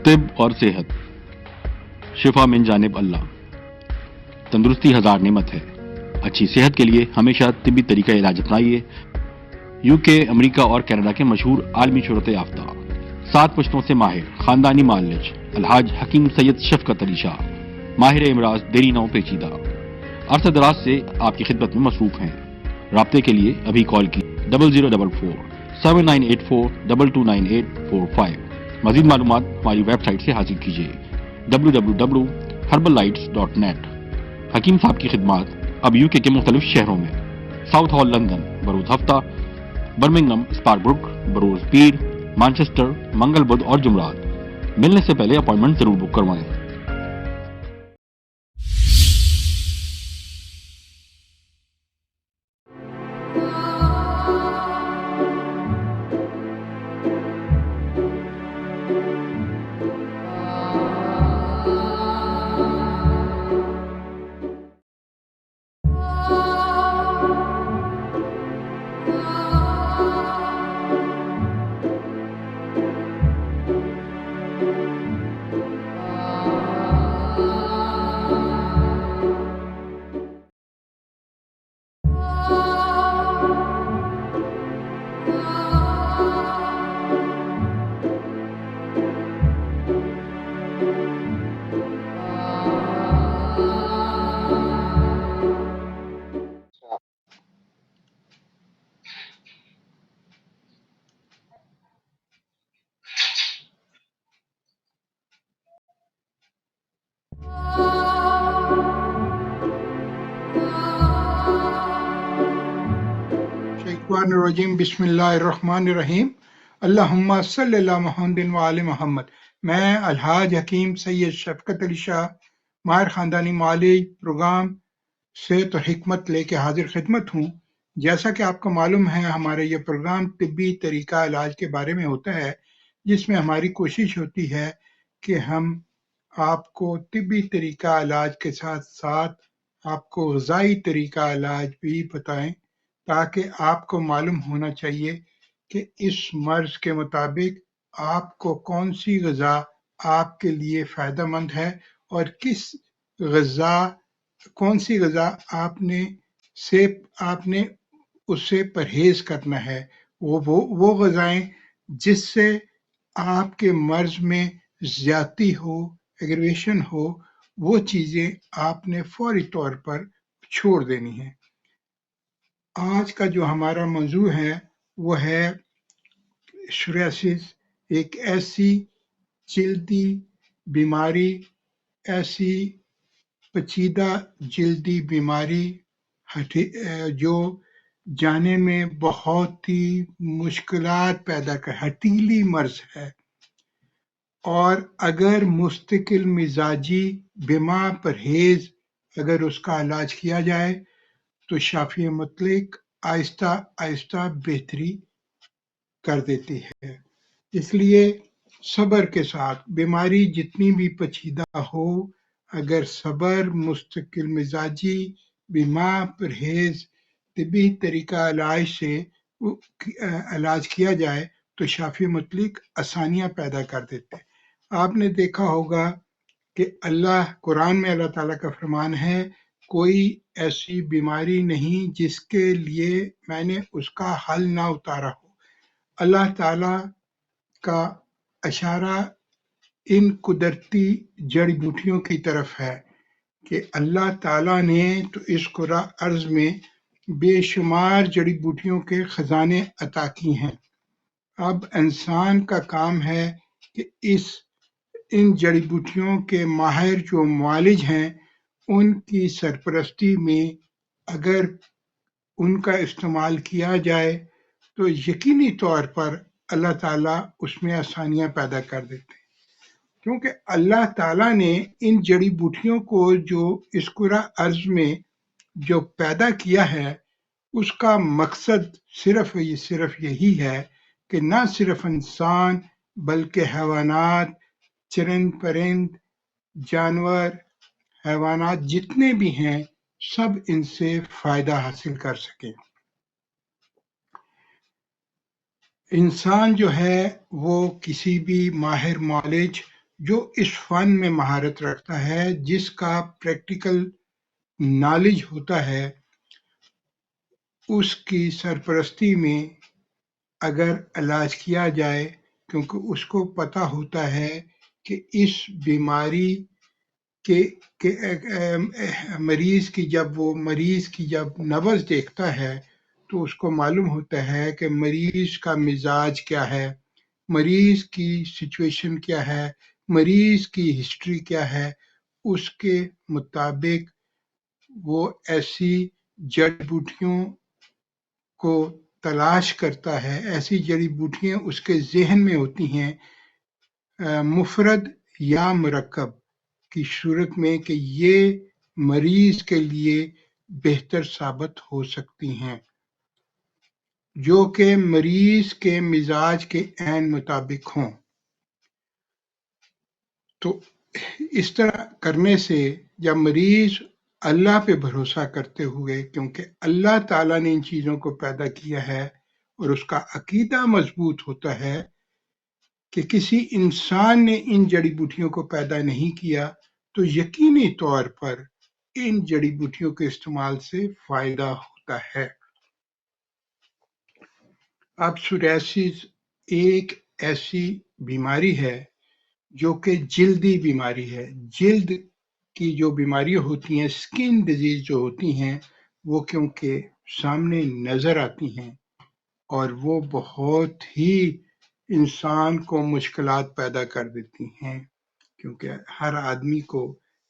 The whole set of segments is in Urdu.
طب اور صحت، شفا من جانب اللہ۔ تندرستی ہزار نعمت ہے، اچھی صحت کے لیے ہمیشہ طبی طریقہ علاج اپنائیے۔ UK، امریکہ اور کینیڈا کے مشہور عالمی شہرت یافتہ 7 پشتوں سے ماہر خاندانی معالج الحاج حکیم سید شفقت علی شاہ، ماہر امراض دیری نو پیچیدہ، عرصہ دراز سے آپ کی خدمت میں مصروف ہیں۔ رابطے کے لیے ابھی کال کی 0044-7984-229845۔ مزید معلومات ہماری ویب سائٹ سے حاصل کیجیے www.herbalites.net۔ حکیم صاحب کی خدمات اب UK کے مختلف شہروں میں: ساؤتھ ہال لندن بروز ہفتہ، برمنگھم اسپار بروک بروز پیر، مانچسٹر منگل بدھ اور جمعرات۔ ملنے سے پہلے اپوائنٹمنٹ ضرور بک کروائیں۔ الشیطان الرجیم، بسم اللہ الرحمن الرحیم، اللہم صلی اللہ محمد وآل محمد۔ میں الحاج حکیم سید شفقت علی شاہ، ماہر خاندانی معالج، پروگرام صحت و حکمت لے کے حاضر خدمت ہوں۔ جیسا کہ آپ کو معلوم ہے، ہمارا یہ پروگرام طبی طریقہ علاج کے بارے میں ہوتا ہے، جس میں ہماری کوشش ہوتی ہے کہ ہم آپ کو طبی طریقہ علاج کے ساتھ ساتھ آپ کو غذائی طریقہ علاج بھی بتائیں، تاکہ آپ کو معلوم ہونا چاہیے کہ اس مرض کے مطابق آپ کو کون سی غذا آپ کے لیے فائدہ مند ہے اور کون سی غذا آپ نے اس سے پرہیز کرنا ہے۔ وہ غذائیں جس سے آپ کے مرض میں زیادتی ہو، ایگریویشن ہو، وہ چیزیں آپ نے فوری طور پر چھوڑ دینی ہیں۔ آج کا جو ہمارا موضوع ہے وہ ہے سوریاسس، ایک ایسی جلدی بیماری، ایسی پیچیدہ جلدی بیماری جو جانے میں بہت ہی مشکلات پیدا ہٹیلی مرض ہے، اور اگر مستقل مزاجی بما پرہیز اگر اس کا علاج کیا جائے تو شافی مطلق آہستہ آہستہ بہتری کر دیتی ہے۔ اس لیے صبر کے ساتھ بیماری جتنی بھی پیچیدہ ہو، اگر صبر، مستقل مزاجی، بما پرہیز، طبی طریقہ علاج کیا جائے تو شافی مطلق آسانیاں پیدا کر دیتے ہیں۔ آپ نے دیکھا ہوگا کہ قرآن میں اللہ تعالیٰ کا فرمان ہے، کوئی ایسی بیماری نہیں جس کے لیے میں نے اس کا حل نہ اتارا ہو۔ اللہ تعالیٰ کا اشارہ ان قدرتی جڑی بوٹیوں کی طرف ہے کہ اللہ تعالیٰ نے تو اس کرہ ارض میں بے شمار جڑی بوٹیوں کے خزانے عطا کی ہیں۔ اب انسان کا کام ہے کہ ان جڑی بوٹیوں کے ماہر جو معالج ہیں، ان کی سرپرستی میں اگر ان کا استعمال کیا جائے تو یقینی طور پر اللہ تعالیٰ اس میں آسانیاں پیدا کر دیتے ہیں، کیونکہ اللہ تعالیٰ نے ان جڑی بوٹیوں کو جو اس کرہ ارض میں جو پیدا کیا ہے، اس کا مقصد صرف یہی ہے کہ نہ صرف انسان بلکہ حیوانات، چرند پرند، جانور، حیوانات جتنے بھی ہیں، سب ان سے فائدہ حاصل کر سکیں۔ انسان جو ہے وہ کسی بھی ماہر معالج جو اس فن میں مہارت رکھتا ہے، جس کا پریکٹیکل نالج ہوتا ہے، اس کی سرپرستی میں اگر علاج کیا جائے، کیونکہ اس کو پتہ ہوتا ہے کہ اس بیماری کے مریض کی جب نبض دیکھتا ہے تو اس کو معلوم ہوتا ہے کہ مریض کا مزاج کیا ہے، مریض کی سچویشن کیا ہے، مریض کی ہسٹری کیا ہے، اس کے مطابق وہ ایسی جڑی بوٹیوں کو تلاش کرتا ہے، ایسی جڑی بوٹیاں اس کے ذہن میں ہوتی ہیں مفرد یا مرکب کی صورت میں کہ یہ مریض کے لیے بہتر ثابت ہو سکتی ہیں، جو کہ مریض کے مزاج کے عین مطابق ہوں۔ تو اس طرح کرنے سے جب مریض اللہ پہ بھروسہ کرتے ہوئے، کیونکہ اللہ تعالیٰ نے ان چیزوں کو پیدا کیا ہے اور اس کا عقیدہ مضبوط ہوتا ہے کہ کسی انسان نے ان جڑی بوٹیوں کو پیدا نہیں کیا، تو یقینی طور پر ان جڑی بوٹیوں کے استعمال سے فائدہ ہوتا ہے۔ اب سوریاسس ایک ایسی بیماری ہے جو کہ جلدی بیماری ہے۔ جلد کی جو بیماریاں ہوتی ہیں، اسکن ڈیزیز جو ہوتی ہیں، وہ کیونکہ سامنے نظر آتی ہیں اور وہ بہت ہی انسان کو مشکلات پیدا کر دیتی ہیں، کیونکہ ہر آدمی کو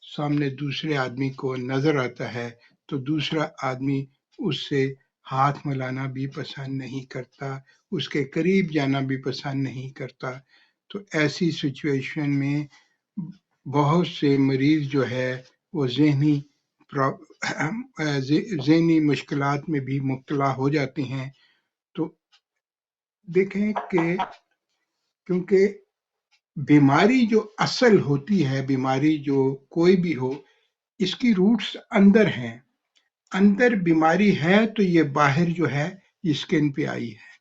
سامنے دوسرے آدمی کو نظر آتا ہے تو دوسرا آدمی اس سے ہاتھ ملانا بھی پسند نہیں کرتا، اس کے قریب جانا بھی پسند نہیں کرتا۔ تو ایسی سچویشن میں بہت سے مریض جو ہے وہ ذہنی مشکلات میں بھی مبتلا ہو جاتے ہیں۔ تو دیکھیں کہ کیونکہ بیماری جو اصل ہوتی ہے، بیماری جو کوئی بھی ہو، اس کی روٹس اندر ہیں، اندر بیماری ہے تو یہ باہر جو ہے یہ اسکن پہ آئی ہے۔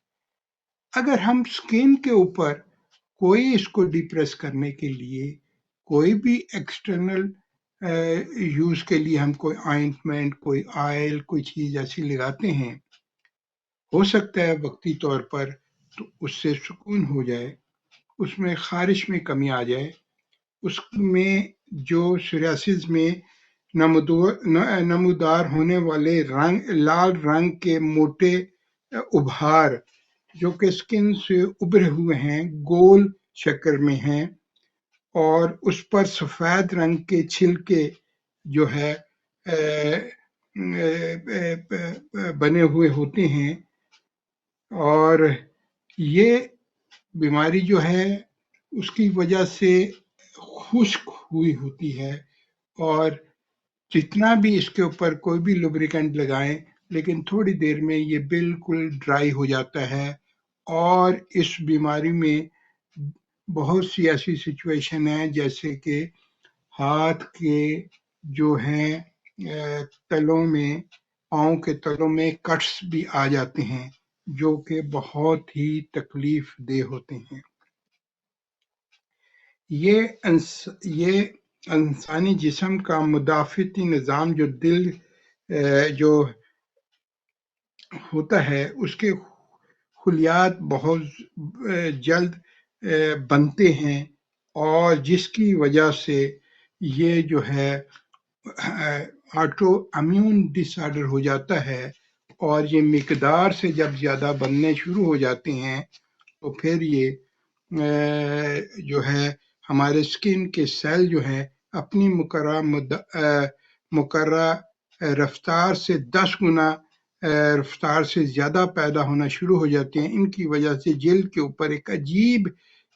اگر ہم اسکن کے اوپر کوئی اس کو ڈپریس کرنے کے لیے کوئی بھی ایکسٹرنل یوز کے لیے ہم کوئی آئنٹمنٹ، کوئی آئل، کوئی چیز ایسی لگاتے ہیں، ہو سکتا ہے وقتی طور پر تو اس سے سکون ہو جائے، اس میں خارش میں کمی آ جائے، اس میں جو سوریاسس میں نمودار ہونے والے لال رنگ کے موٹے ابھار جو کہ اسکن سے ابھرے ہوئے ہیں، گول شکل میں ہیں، اور اس پر سفید رنگ کے چھلکے جو ہے بنے ہوئے ہوتے ہیں، اور یہ بیماری جو ہے اس کی وجہ سے خشک ہوئی ہوتی ہے، اور جتنا بھی اس کے اوپر کوئی بھی لوبریکنٹ لگائیں لیکن تھوڑی دیر میں یہ بالکل ڈرائی ہو جاتا ہے۔ اور اس بیماری میں بہت سی ایسی سچویشن ہیں جیسے کہ ہاتھ کے جو ہیں تلوں میں، پاؤں کے تلوں میں کٹس بھی آ جاتے ہیں جو کہ بہت ہی تکلیف دہ ہوتے ہیں۔ یہ انسانی جسم کا مدافعتی نظام جو دل جو ہوتا ہے، اس کے خلیات بہت جلد بنتے ہیں، اور جس کی وجہ سے یہ جو ہے آٹو امیون ڈس آرڈر ہو جاتا ہے، اور یہ مقدار سے جب زیادہ بننے شروع ہو جاتے ہیں تو پھر یہ جو ہے ہمارے اسکن کے سیل جو ہے اپنی مقررہ رفتار سے 10 گنا رفتار سے زیادہ پیدا ہونا شروع ہو جاتے ہیں۔ ان کی وجہ سے جلد کے اوپر ایک عجیب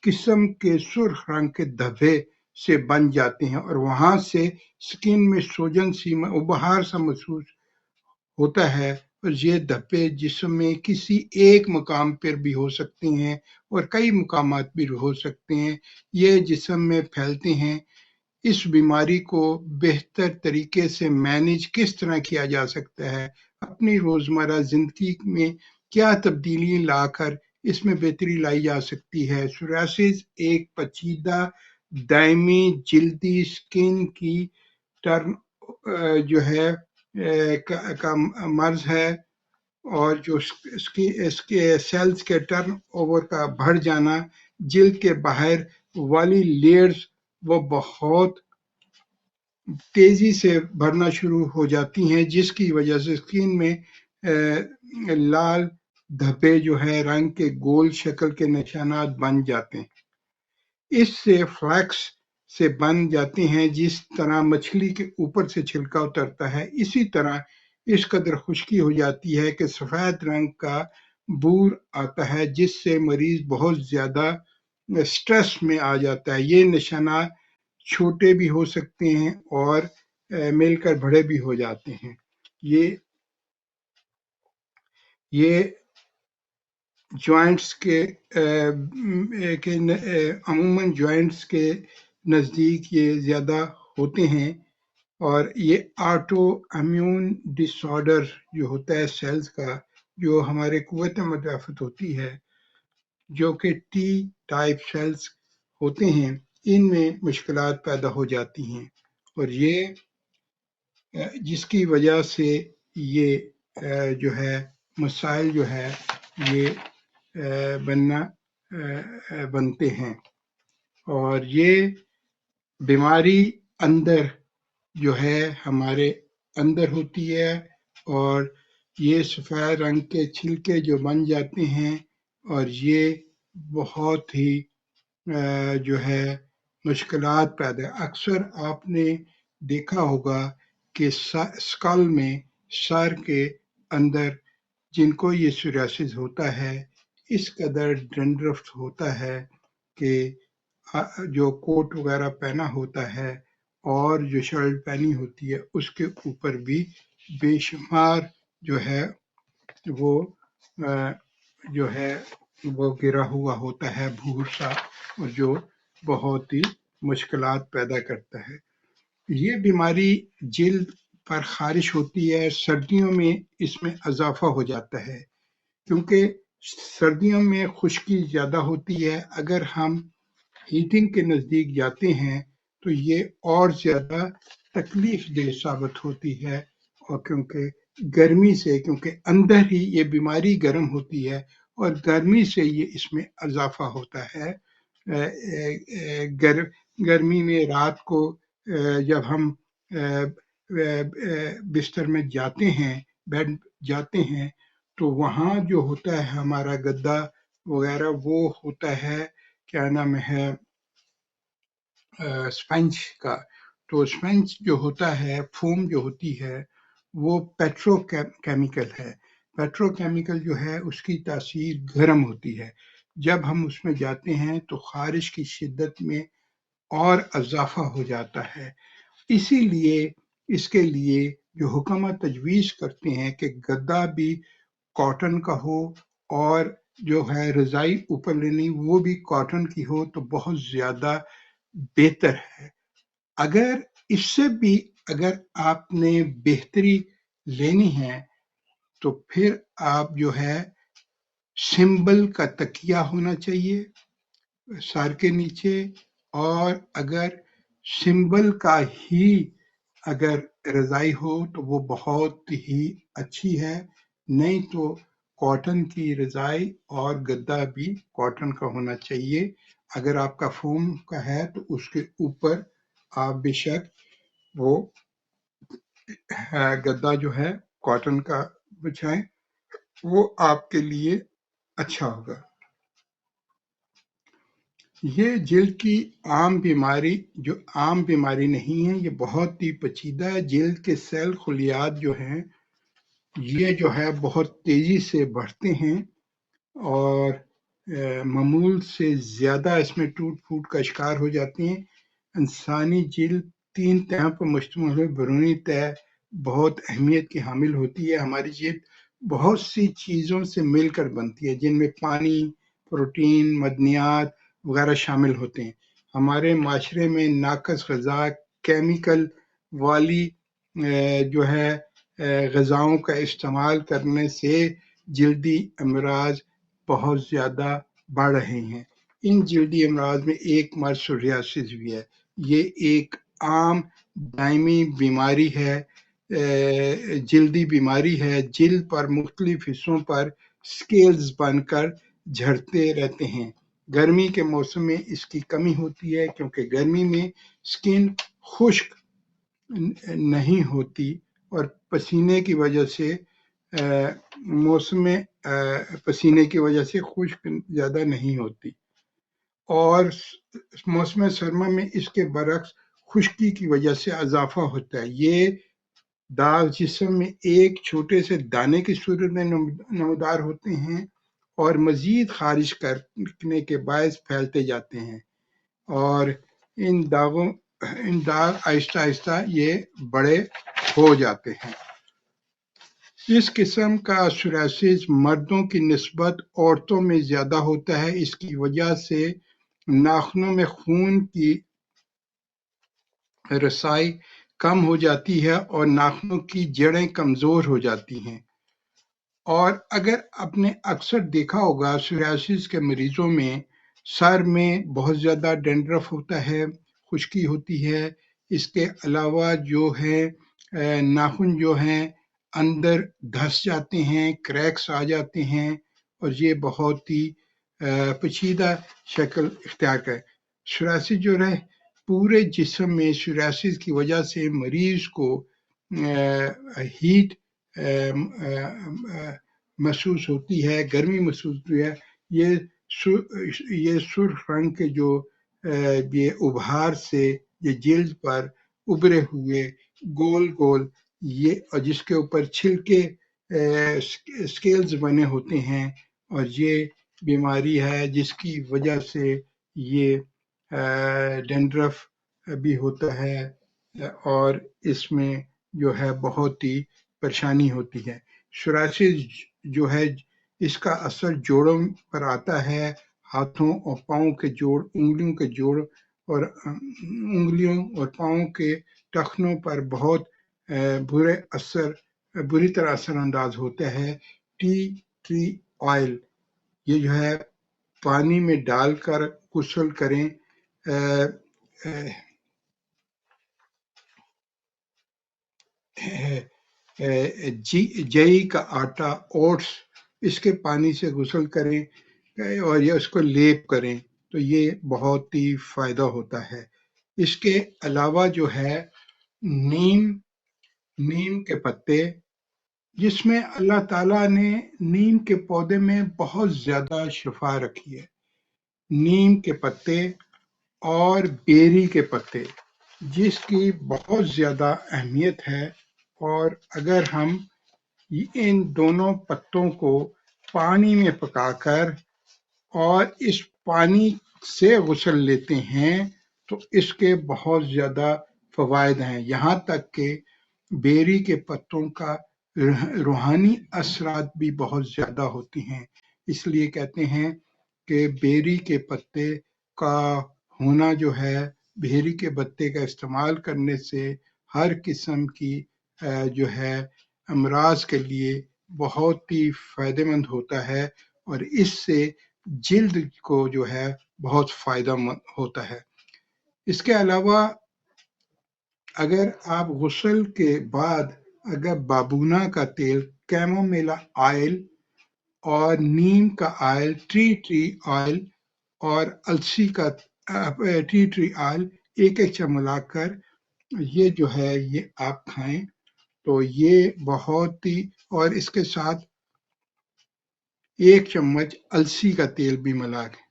قسم کے سرخ رنگ کے دھبے سے بن جاتے ہیں، اور وہاں سے اسکن میں سوجن سی ابہار سا محسوس ہوتا ہے، اور یہ دھبے جسم میں کسی ایک مقام پر بھی ہو سکتے ہیں اور کئی مقامات بھی ہو سکتے ہیں، یہ جسم میں پھیلتے ہیں۔ اس بیماری کو بہتر طریقے سے مینیج کس طرح کیا جا سکتا ہے، اپنی روزمرہ زندگی میں کیا تبدیلی لا کر اس میں بہتری لائی جا سکتی ہے۔ سوریاسس ایک پیچیدہ دائمی جلدی سکن کی ٹرن جو ہے کا مرض ہے، اور جو اس کے سیلز کے ٹرن اوور کا بڑھ جانا، جلد کے باہر والی لیئرز وہ بہت تیزی سے بڑھنا شروع ہو جاتی ہیں، جس کی وجہ سے اسکن میں لال دھبے جو ہے رنگ کے گول شکل کے نشانات بن جاتے ہیں۔ اس سے فلیکس سے بن جاتے ہیں، جس طرح مچھلی کے اوپر سے چھلکا اترتا ہے، اسی طرح اس قدر خشکی ہو جاتی ہے کہ سفید رنگ کا بور آتا ہے، جس سے مریض بہت زیادہ سٹریس میں آ جاتا ہے۔ یہ نشانات چھوٹے بھی ہو سکتے ہیں اور مل کر بڑے بھی ہو جاتے ہیں۔ یہ جوائنٹس کے عموماً جوائنٹس کے نزدیک یہ زیادہ ہوتے ہیں، اور یہ آٹو امیون ڈس آرڈر جو ہوتا ہے سیلز کا، جو ہمارے قوت مدافعت ہوتی ہے، جو کہ ٹی ٹائپ سیلز ہوتے ہیں، ان میں مشکلات پیدا ہو جاتی ہیں، اور یہ جس کی وجہ سے یہ جو ہے مسائل جو ہے یہ بنتے ہیں، اور یہ بیماری اندر جو ہے ہمارے اندر ہوتی ہے، اور یہ سفید رنگ کے چھلکے جو بن جاتے ہیں، اور یہ بہت ہی جو ہے مشکلات پیدا۔ اکثر آپ نے دیکھا ہوگا کہ اسکل میں، سر کے اندر جن کو یہ سوریاسس ہوتا ہے، اس قدر ڈینڈرف ہوتا ہے کہ جو کوٹ وغیرہ پہنا ہوتا ہے اور جو شرٹ پہنی ہوتی ہے، اس کے اوپر بھی بے شمار جو ہے وہ گرا ہوا ہوتا ہے بھور سا، اور جو بہت ہی مشکلات پیدا کرتا ہے۔ یہ بیماری جلد پر خارش ہوتی ہے، سردیوں میں اس میں اضافہ ہو جاتا ہے، کیونکہ سردیوں میں خشکی زیادہ ہوتی ہے۔ اگر ہم ہیٹنگ کے نزدیک جاتے ہیں تو یہ اور زیادہ تکلیف دہ ثابت ہوتی ہے، اور کیونکہ اندر ہی یہ بیماری گرم ہوتی ہے، اور گرمی سے یہ اس میں اضافہ ہوتا ہے۔ گرمی میں رات کو جب ہم بستر میں جاتے ہیں، بیڈ جاتے ہیں، تو وہاں جو ہوتا ہے ہمارا گدا وغیرہ، وہ ہوتا ہے کیا نام ہے اسپنج کا۔ تو اسپنج جو ہوتا ہے، فوم جو ہوتی ہے، وہ پیٹرو کیمیکل ہے۔ پیٹرو کیمیکل جو ہے اس کی تاثیر گرم ہوتی ہے، جب ہم اس میں جاتے ہیں تو خارش کی شدت میں اور اضافہ ہو جاتا ہے۔ اسی لیے اس کے لیے جو حکامہ تجویز کرتے ہیں کہ گدا بھی کاٹن کا ہو، اور جو ہے رضائی اوپر لینی وہ بھی کاٹن کی ہو تو بہت زیادہ بہتر ہے۔ اگر اس سے بھی اگر آپ نے بہتری لینی ہے تو پھر آپ جو ہے سمبل کا تکیہ ہونا چاہیے سر کے نیچے، اور اگر سمبل کا ہی اگر رضائی ہو تو وہ بہت ہی اچھی ہے، نہیں تو کاٹن کی رضائی اور گدا بھی کاٹن کا ہونا چاہیے۔ اگر آپ کا فوم کا ہے تو اس کے اوپر آپ بے شک وہ گدا جو ہے کاٹن کا بچھائیں، وہ آپ کے لیے اچھا ہوگا۔ یہ جلد کی عام بیماری جو عام بیماری نہیں ہے، یہ بہت ہی پیچیدہ ہے۔ جلد کے سیل خلیات جو ہیں یہ جو ہے بہت تیزی سے بڑھتے ہیں، اور معمول سے زیادہ اس میں ٹوٹ پھوٹ کا شکار ہو جاتے ہیں۔ انسانی جلد 3 تہوں پر مشتمل ہے۔ بیرونی تہہ بہت اہمیت کی حامل ہوتی ہے۔ ہماری جلد بہت سی چیزوں سے مل کر بنتی ہے، جن میں پانی، پروٹین، معدنیات وغیرہ شامل ہوتے ہیں۔ ہمارے معاشرے میں ناقص غذا، کیمیکل والی جو ہے غذاؤں کا استعمال کرنے سے جلدی امراض بہت زیادہ بڑھ رہے ہیں۔ ان جلدی امراض میں ایک مرض سوریاسس بھی ہے۔ یہ ایک عام دائمی بیماری ہے، جلدی بیماری ہے۔ جلد پر مختلف حصوں پر سکیلز بن کر جھڑتے رہتے ہیں۔ گرمی کے موسم میں اس کی کمی ہوتی ہے کیونکہ گرمی میں سکن خشک نہیں ہوتی اور پسینے کی وجہ سے پسینے کی وجہ سے خشک زیادہ نہیں ہوتی، اور موسم سرما میں اس کے برعکس خشکی کی وجہ سے اضافہ ہوتا ہے۔ یہ داغ جسم میں ایک چھوٹے سے دانے کی صورت میں نمودار ہوتے ہیں اور مزید خارج کرنے کے باعث پھیلتے جاتے ہیں، اور ان داغ آہستہ آہستہ یہ بڑے ہو جاتے ہیں۔ اس قسم کا سوریاسس مردوں کی نسبت عورتوں میں زیادہ ہوتا ہے۔ اس کی وجہ سے ناخنوں میں خون کی رسائی کم ہو جاتی ہے اور ناخنوں کی جڑیں کمزور ہو جاتی ہیں۔ اور اگر آپ نے اکثر دیکھا ہوگا سوریاسس کے مریضوں میں سر میں بہت زیادہ ڈینڈرف ہوتا ہے، خشکی ہوتی ہے۔ اس کے علاوہ جو ہے ناخن جو ہیں اندر دھس جاتے ہیں، کریکس آ جاتے ہیں، اور یہ بہت ہی پیچیدہ شکل اختیار کرے۔ سوریاسس جو ہے پورے جسم میں سوریاسس کی وجہ سے مریض کو ہیٹ محسوس ہوتی ہے، گرمی محسوس ہوتی ہے۔ یہ سرخ رنگ کے جو یہ ابھار سے یہ جلد پر ابھرے ہوئے گول گول یہ جس کے اوپر چھلکے سکیلز بنے ہوتے ہیں، اور یہ بیماری ہے جس کی وجہ سے یہ ڈینڈرف بھی ہوتا ہے، اور اس میں جو ہے بہت ہی پریشانی ہوتی ہے۔ سوریاسس جو ہے اس کا اثر جوڑوں پر آتا ہے، ہاتھوں اور پاؤں کے جوڑ، انگلیوں کے جوڑ اور انگلیوں اور پاؤں کے ٹخنوں پر بہت بری طرح اثر انداز ہوتا ہے۔ ٹی ٹری آئل یہ جو ہے پانی میں ڈال کر غسل کریں۔ جئی کا آٹا، اوٹس، اس کے پانی سے غسل کریں اور یہ اس کو لیپ کریں تو یہ بہت ہی فائدہ ہوتا ہے۔ اس کے علاوہ جو ہے نیم کے پتے، جس میں اللہ تعالیٰ نے نیم کے پودے میں بہت زیادہ شفا رکھی ہے۔ نیم کے پتے اور بیری کے پتے جس کی بہت زیادہ اہمیت ہے، اور اگر ہم ان دونوں پتوں کو پانی میں پکا کر اور اس پانی سے غسل لیتے ہیں تو اس کے بہت زیادہ فوائد ہیں۔ یہاں تک کہ بیری کے پتوں کا روحانی اثرات بھی بہت زیادہ ہوتی ہیں۔ اس لیے کہتے ہیں کہ بیری کے پتے کا ہونا جو ہے، بیری کے پتے کا استعمال کرنے سے ہر قسم کی جو ہے امراض کے لیے بہت ہی فائدہ مند ہوتا ہے، اور اس سے جلد کو جو ہے بہت فائدہ مند ہوتا ہے۔ اس کے علاوہ اگر آپ غسل کے بعد اگر بابونا کا تیل، کیمومیلا آئل اور نیم کا آئل، ٹری آئل اور السی کا ٹری آئل ایک چمچ ملا کر یہ جو ہے یہ آپ کھائیں تو یہ بہت ہی، اور اس کے ساتھ 1 چمچ السی کا تیل بھی ملا کے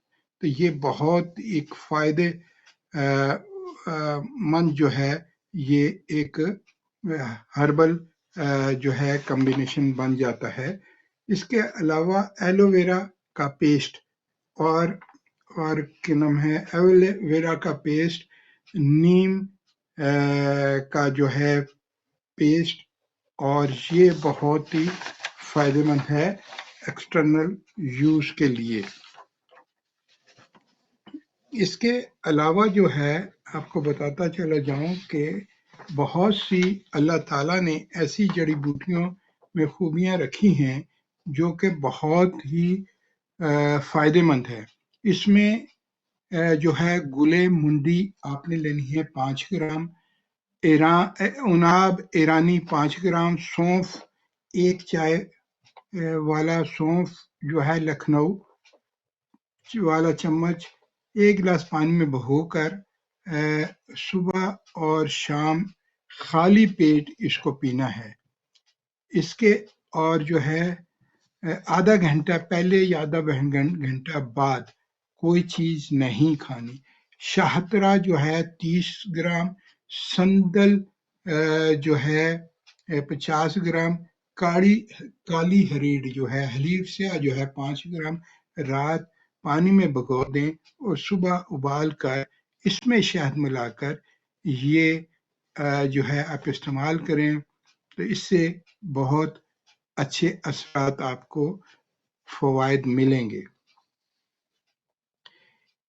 تو یہ بہت ایک فائدے مند جو ہے یہ ایک ہربل جو ہے کمبینیشن بن جاتا ہے۔ اس کے علاوہ ایلو ویرا کا پیسٹ اور کیا نام ہے ایلو ویرا کا پیسٹ، نیم کا جو ہے پیسٹ، اور یہ بہت ہی فائدہ مند ہے ایکسٹرنل یوز کے لیے۔ اس کے علاوہ جو ہے آپ کو بتاتا چلا جاؤں کہ بہت سی اللہ تعالیٰ نے ایسی جڑی بوٹیوں میں خوبیاں رکھی ہیں جو کہ بہت ہی فائدہ مند ہے۔ اس میں جو ہے گلے منڈی آپ نے لینی ہے 5 گرام، اناب ایرانی 5 گرام، سونف 1 چائے والا سونف جو ہے لکھنؤ والا چمچ 1 گلاس پانی میں بھگو کر صبح اور شام خالی پیٹ اس کو پینا ہے۔ اس کے اور جو ہے آدھا گھنٹہ پہلے یا آدھا گھنٹہ بعد کوئی چیز نہیں کھانی۔ شاہترہ جو ہے 30 گرام، سندل جو ہے 50 گرام، کالی ہریڑ جو ہے حلیب سیاہ جو ہے 5 گرام رات پانی میں بھگو دیں اور صبح ابال کر اس میں شہد ملا کر یہ جو ہے آپ استعمال کریں تو اس سے بہت اچھے اثرات آپ کو فوائد ملیں گے۔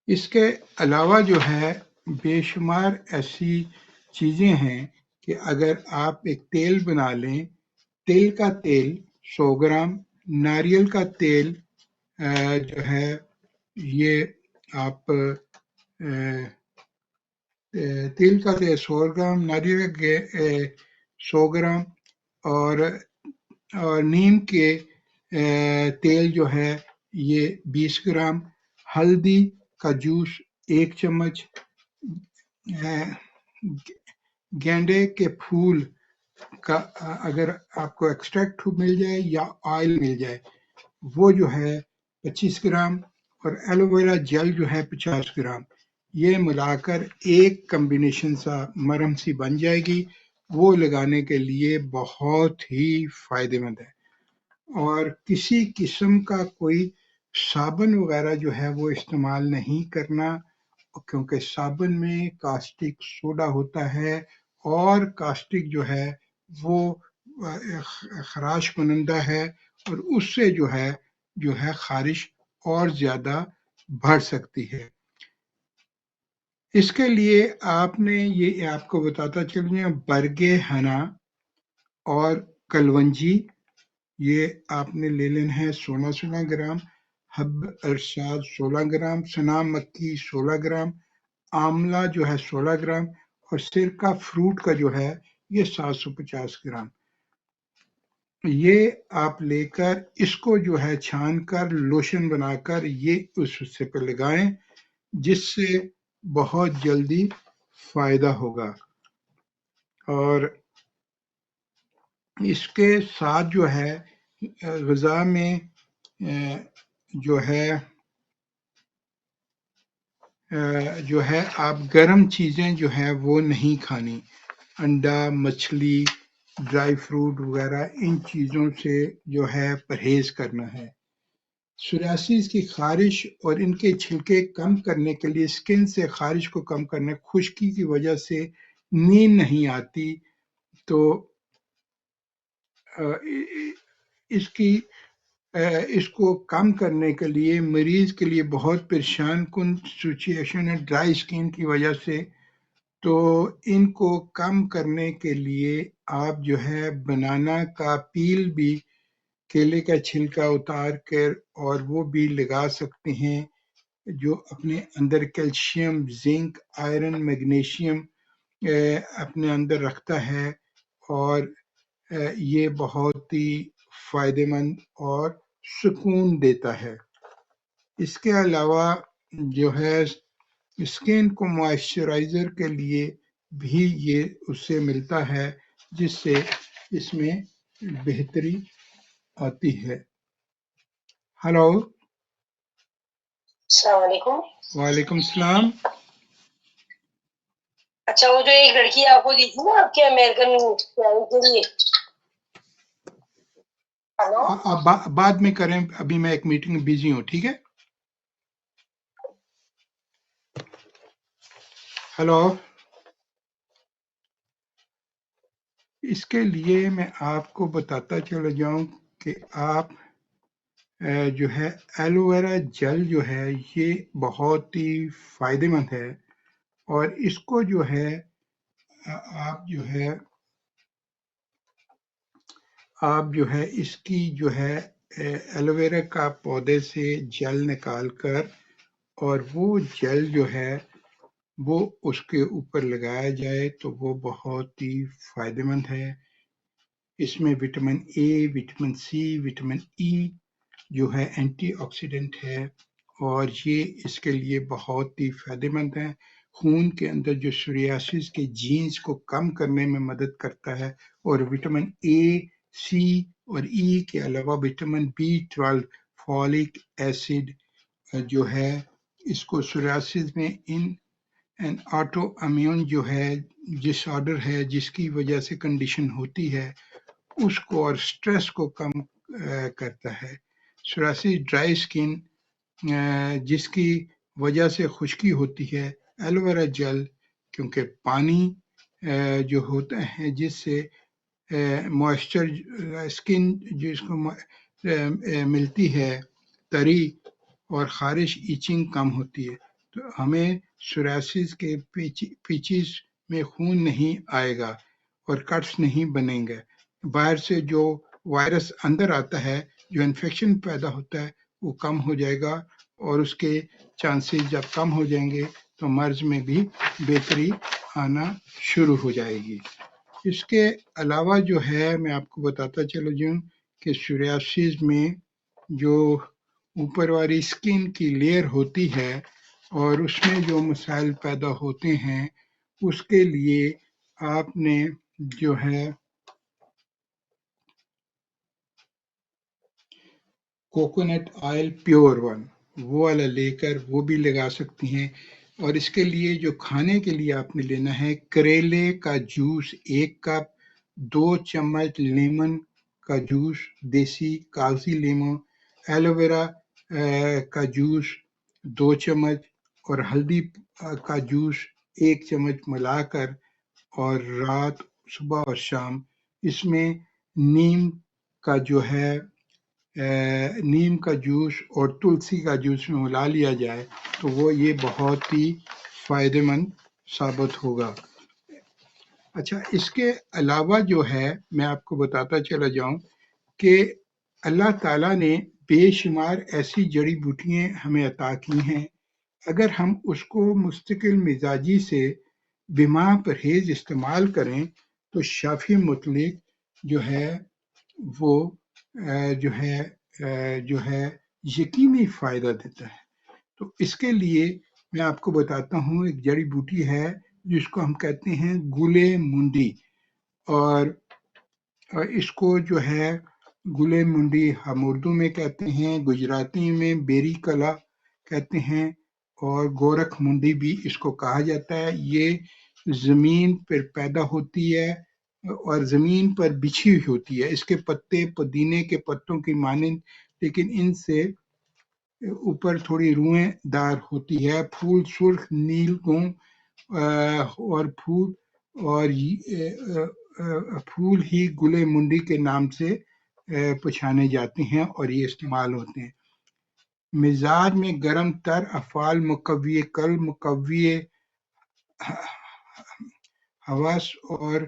اس کے علاوہ جو ہے بے شمار ایسی چیزیں ہیں کہ اگر آپ ایک تیل بنا لیں، تل کا تیل 100 گرام، ناریل کا تیل جو ہے یہ آپ تل کا تیل 100 گرام، ناریل کا 100 گرام اور نیم کے تیل جو ہے یہ 20 گرام، ہلدی کا جوس 1 چمچ، گینڈے کے پھول کا اگر آپ کو ایکسٹریکٹ مل جائے یا آئل مل جائے وہ جو ہے 25 گرام، اور ایلو ویرا جیل جو ہے 50 گرام، یہ ملا کر ایک کمبینیشن سا مرہم سی بن جائے گی، وہ لگانے کے لیے بہت ہی فائدہ مند ہے۔ اور کسی قسم کا کوئی صابن وغیرہ جو ہے وہ استعمال نہیں کرنا، کیونکہ صابن میں کاسٹک سوڈا ہوتا ہے اور کاسٹک جو ہے وہ خراش کنندہ ہے اور اس سے جو ہے خارش اور زیادہ بڑھ سکتی ہے۔ اس کے لیے آپ نے یہ آپ کو بتاتا چلیں، برگے ہنا اور کلونجی یہ آپ نے لے لینا ہے 16 گرام، حب ارشاد 16 گرام، سنا مکی 16 گرام، آملہ جو ہے 16 گرام اور سرکہ فروٹ کا جو ہے یہ 750 گرام۔ یہ آپ لے کر اس کو جو ہے چھان کر لوشن بنا کر یہ اس حصے پہ لگائیں، جس سے بہت جلدی فائدہ ہوگا۔ اور اس کے ساتھ جو ہے غذا میں جو ہے آپ گرم چیزیں جو ہے وہ نہیں کھانی، انڈا، مچھلی، ڈرائی فروٹ وغیرہ ان چیزوں سے جو ہے پرہیز کرنا ہے۔ سوریاسس کی خارش اور ان کے چھلکے کم کرنے کے لیے، سکن سے خارش کو کم کرنے، خشکی کی وجہ سے نیند نہیں آتی تو اس کو کم کرنے کے لیے مریض کے لیے بہت پریشان کن سچویشن ہے ڈرائی سکن کی وجہ سے، تو ان کو کم کرنے کے لیے آپ جو ہے بنانا کا پیل بھی، کیلے کا چھلکا اتار کر اور وہ بھی لگا سکتے ہیں، جو اپنے اندر کیلشیم، زنک، آئرن، میگنیشیم اپنے اندر رکھتا ہے اور یہ بہت ہی فائدہ مند اور سکون دیتا ہے۔ اس کے علاوہ جو ہے اسکن کو موئسچرائزر کے لیے بھی یہ اس سے ملتا ہے، جس سے اس میں بہتری آتی ہے۔ ہلو، السلام علیکم۔ وعلیکم السلام۔ اچھا، وہ جو ایک لڑکی آپ کو دی تھی نا آپ کے امریکن کے لیے، ہلو، آپ بعد میں کریں، ابھی میں ایک میٹنگ میں بزی ہوں، ٹھیک ہے؟ ہلو، اس کے لیے میں آپ کو بتاتا چلا جاؤں کہ آپ جو ہے ایلو ویرا جل جو ہے یہ بہت ہی فائدہ مند ہے، اور اس کو جو ہے آپ جو ہے اس کی جو ہے ایلو ویرا کا پودے سے جل نکال کر اور وہ جل جو ہے وہ اس کے اوپر لگایا جائے تو وہ بہت ہی فائدہ مند ہے۔ اس میں vitamin A, vitamin C, vitamin E جو ہے اینٹی آکسیڈنٹ ہے، اور یہ اس کے لیے بہت ہی فائدہ مند ہے۔ خون کے اندر جو سوریاسس کے جینز کو کم کرنے میں مدد کرتا ہے، اور وٹامن اے، سی اور ای کے علاوہ وٹامن B12، فولک ایسڈ جو ہے اس کو سوریاسس میں ان آٹو امیون جو ہے ڈس آرڈر ہے جس کی وجہ سے کنڈیشن ہوتی ہے اس کو اور سٹریس کو کم کرتا ہے۔ سوریاسس ڈرائی سکن جس کی وجہ سے خشکی ہوتی ہے، ایلوویرا جل کیونکہ پانی جو ہوتا ہے جس سے موئسچر سکن جس کو ملتی ہے تری اور خارش ایچنگ کم ہوتی ہے، تو ہمیں سوریاسس کے پیچز میں خون نہیں آئے گا اور کٹس نہیں بنیں گے۔ باہر سے جو وائرس اندر آتا ہے، جو انفیکشن پیدا ہوتا ہے وہ کم ہو جائے گا، اور اس کے چانسز جب کم ہو جائیں گے تو مرض میں بھی بہتری آنا شروع ہو جائے گی۔ اس کے علاوہ جو ہے میں آپ کو بتاتا چلا جاؤں کہ سوریاسس میں جو اوپر والی سکن کی لیئر ہوتی ہے اور اس میں جو مسائل پیدا ہوتے ہیں اس کے لیے آپ نے جو ہے کوکونٹ آئل پیور ون وہ والا لے کر وہ بھی لگا سکتی ہیں، اور اس کے لیے جو کھانے کے لیے آپ نے لینا ہے کریلے کا جوس 1 کپ، 2 چمچ لیمن کا جوس دیسی کاغذی لیمو، ایلوویرا کا جوس 2 چمچ اور ہلدی کا جوس 1 چمچ ملا کر، اور رات صبح اور شام اس میں نیم کا جو ہے نیم کا جوس اور تلسی کا جوس میں ملا لیا جائے تو وہ یہ بہت ہی فائدہ مند ثابت ہوگا۔ اچھا، اس کے علاوہ جو ہے میں آپ کو بتاتا چلا جاؤں کہ اللہ تعالیٰ نے بے شمار ایسی جڑی بوٹیاں ہمیں عطا کی ہیں، اگر ہم اس کو مستقل مزاجی سے بما پرہیز استعمال کریں تو شافی مطلق جو ہے وہ جو ہے یقینی فائدہ دیتا ہے۔ تو اس کے لیے میں آپ کو بتاتا ہوں، ایک جڑی بوٹی ہے جس کو ہم کہتے ہیں گلے منڈی، اور اس کو جو ہے گلے منڈی ہم اردو میں کہتے ہیں، گجراتی میں بیری کلا کہتے ہیں، اور گورکھ منڈی بھی اس کو کہا جاتا ہے۔ یہ زمین پر پیدا ہوتی ہے اور زمین پر بچھی ہوئی ہوتی ہے، اس کے پتے پودینے کے پتوں کی مانند، لیکن ان سے اوپر تھوڑی روئیں دار ہوتی ہے، پھول سرخ نیل گوں اور پھول ہی گلے منڈی کے نام سے پہچانے جاتے ہیں اور یہ استعمال ہوتے ہیں۔ مزاج میں گرم تر افعال، مقوی قلب، مقوی حواس اور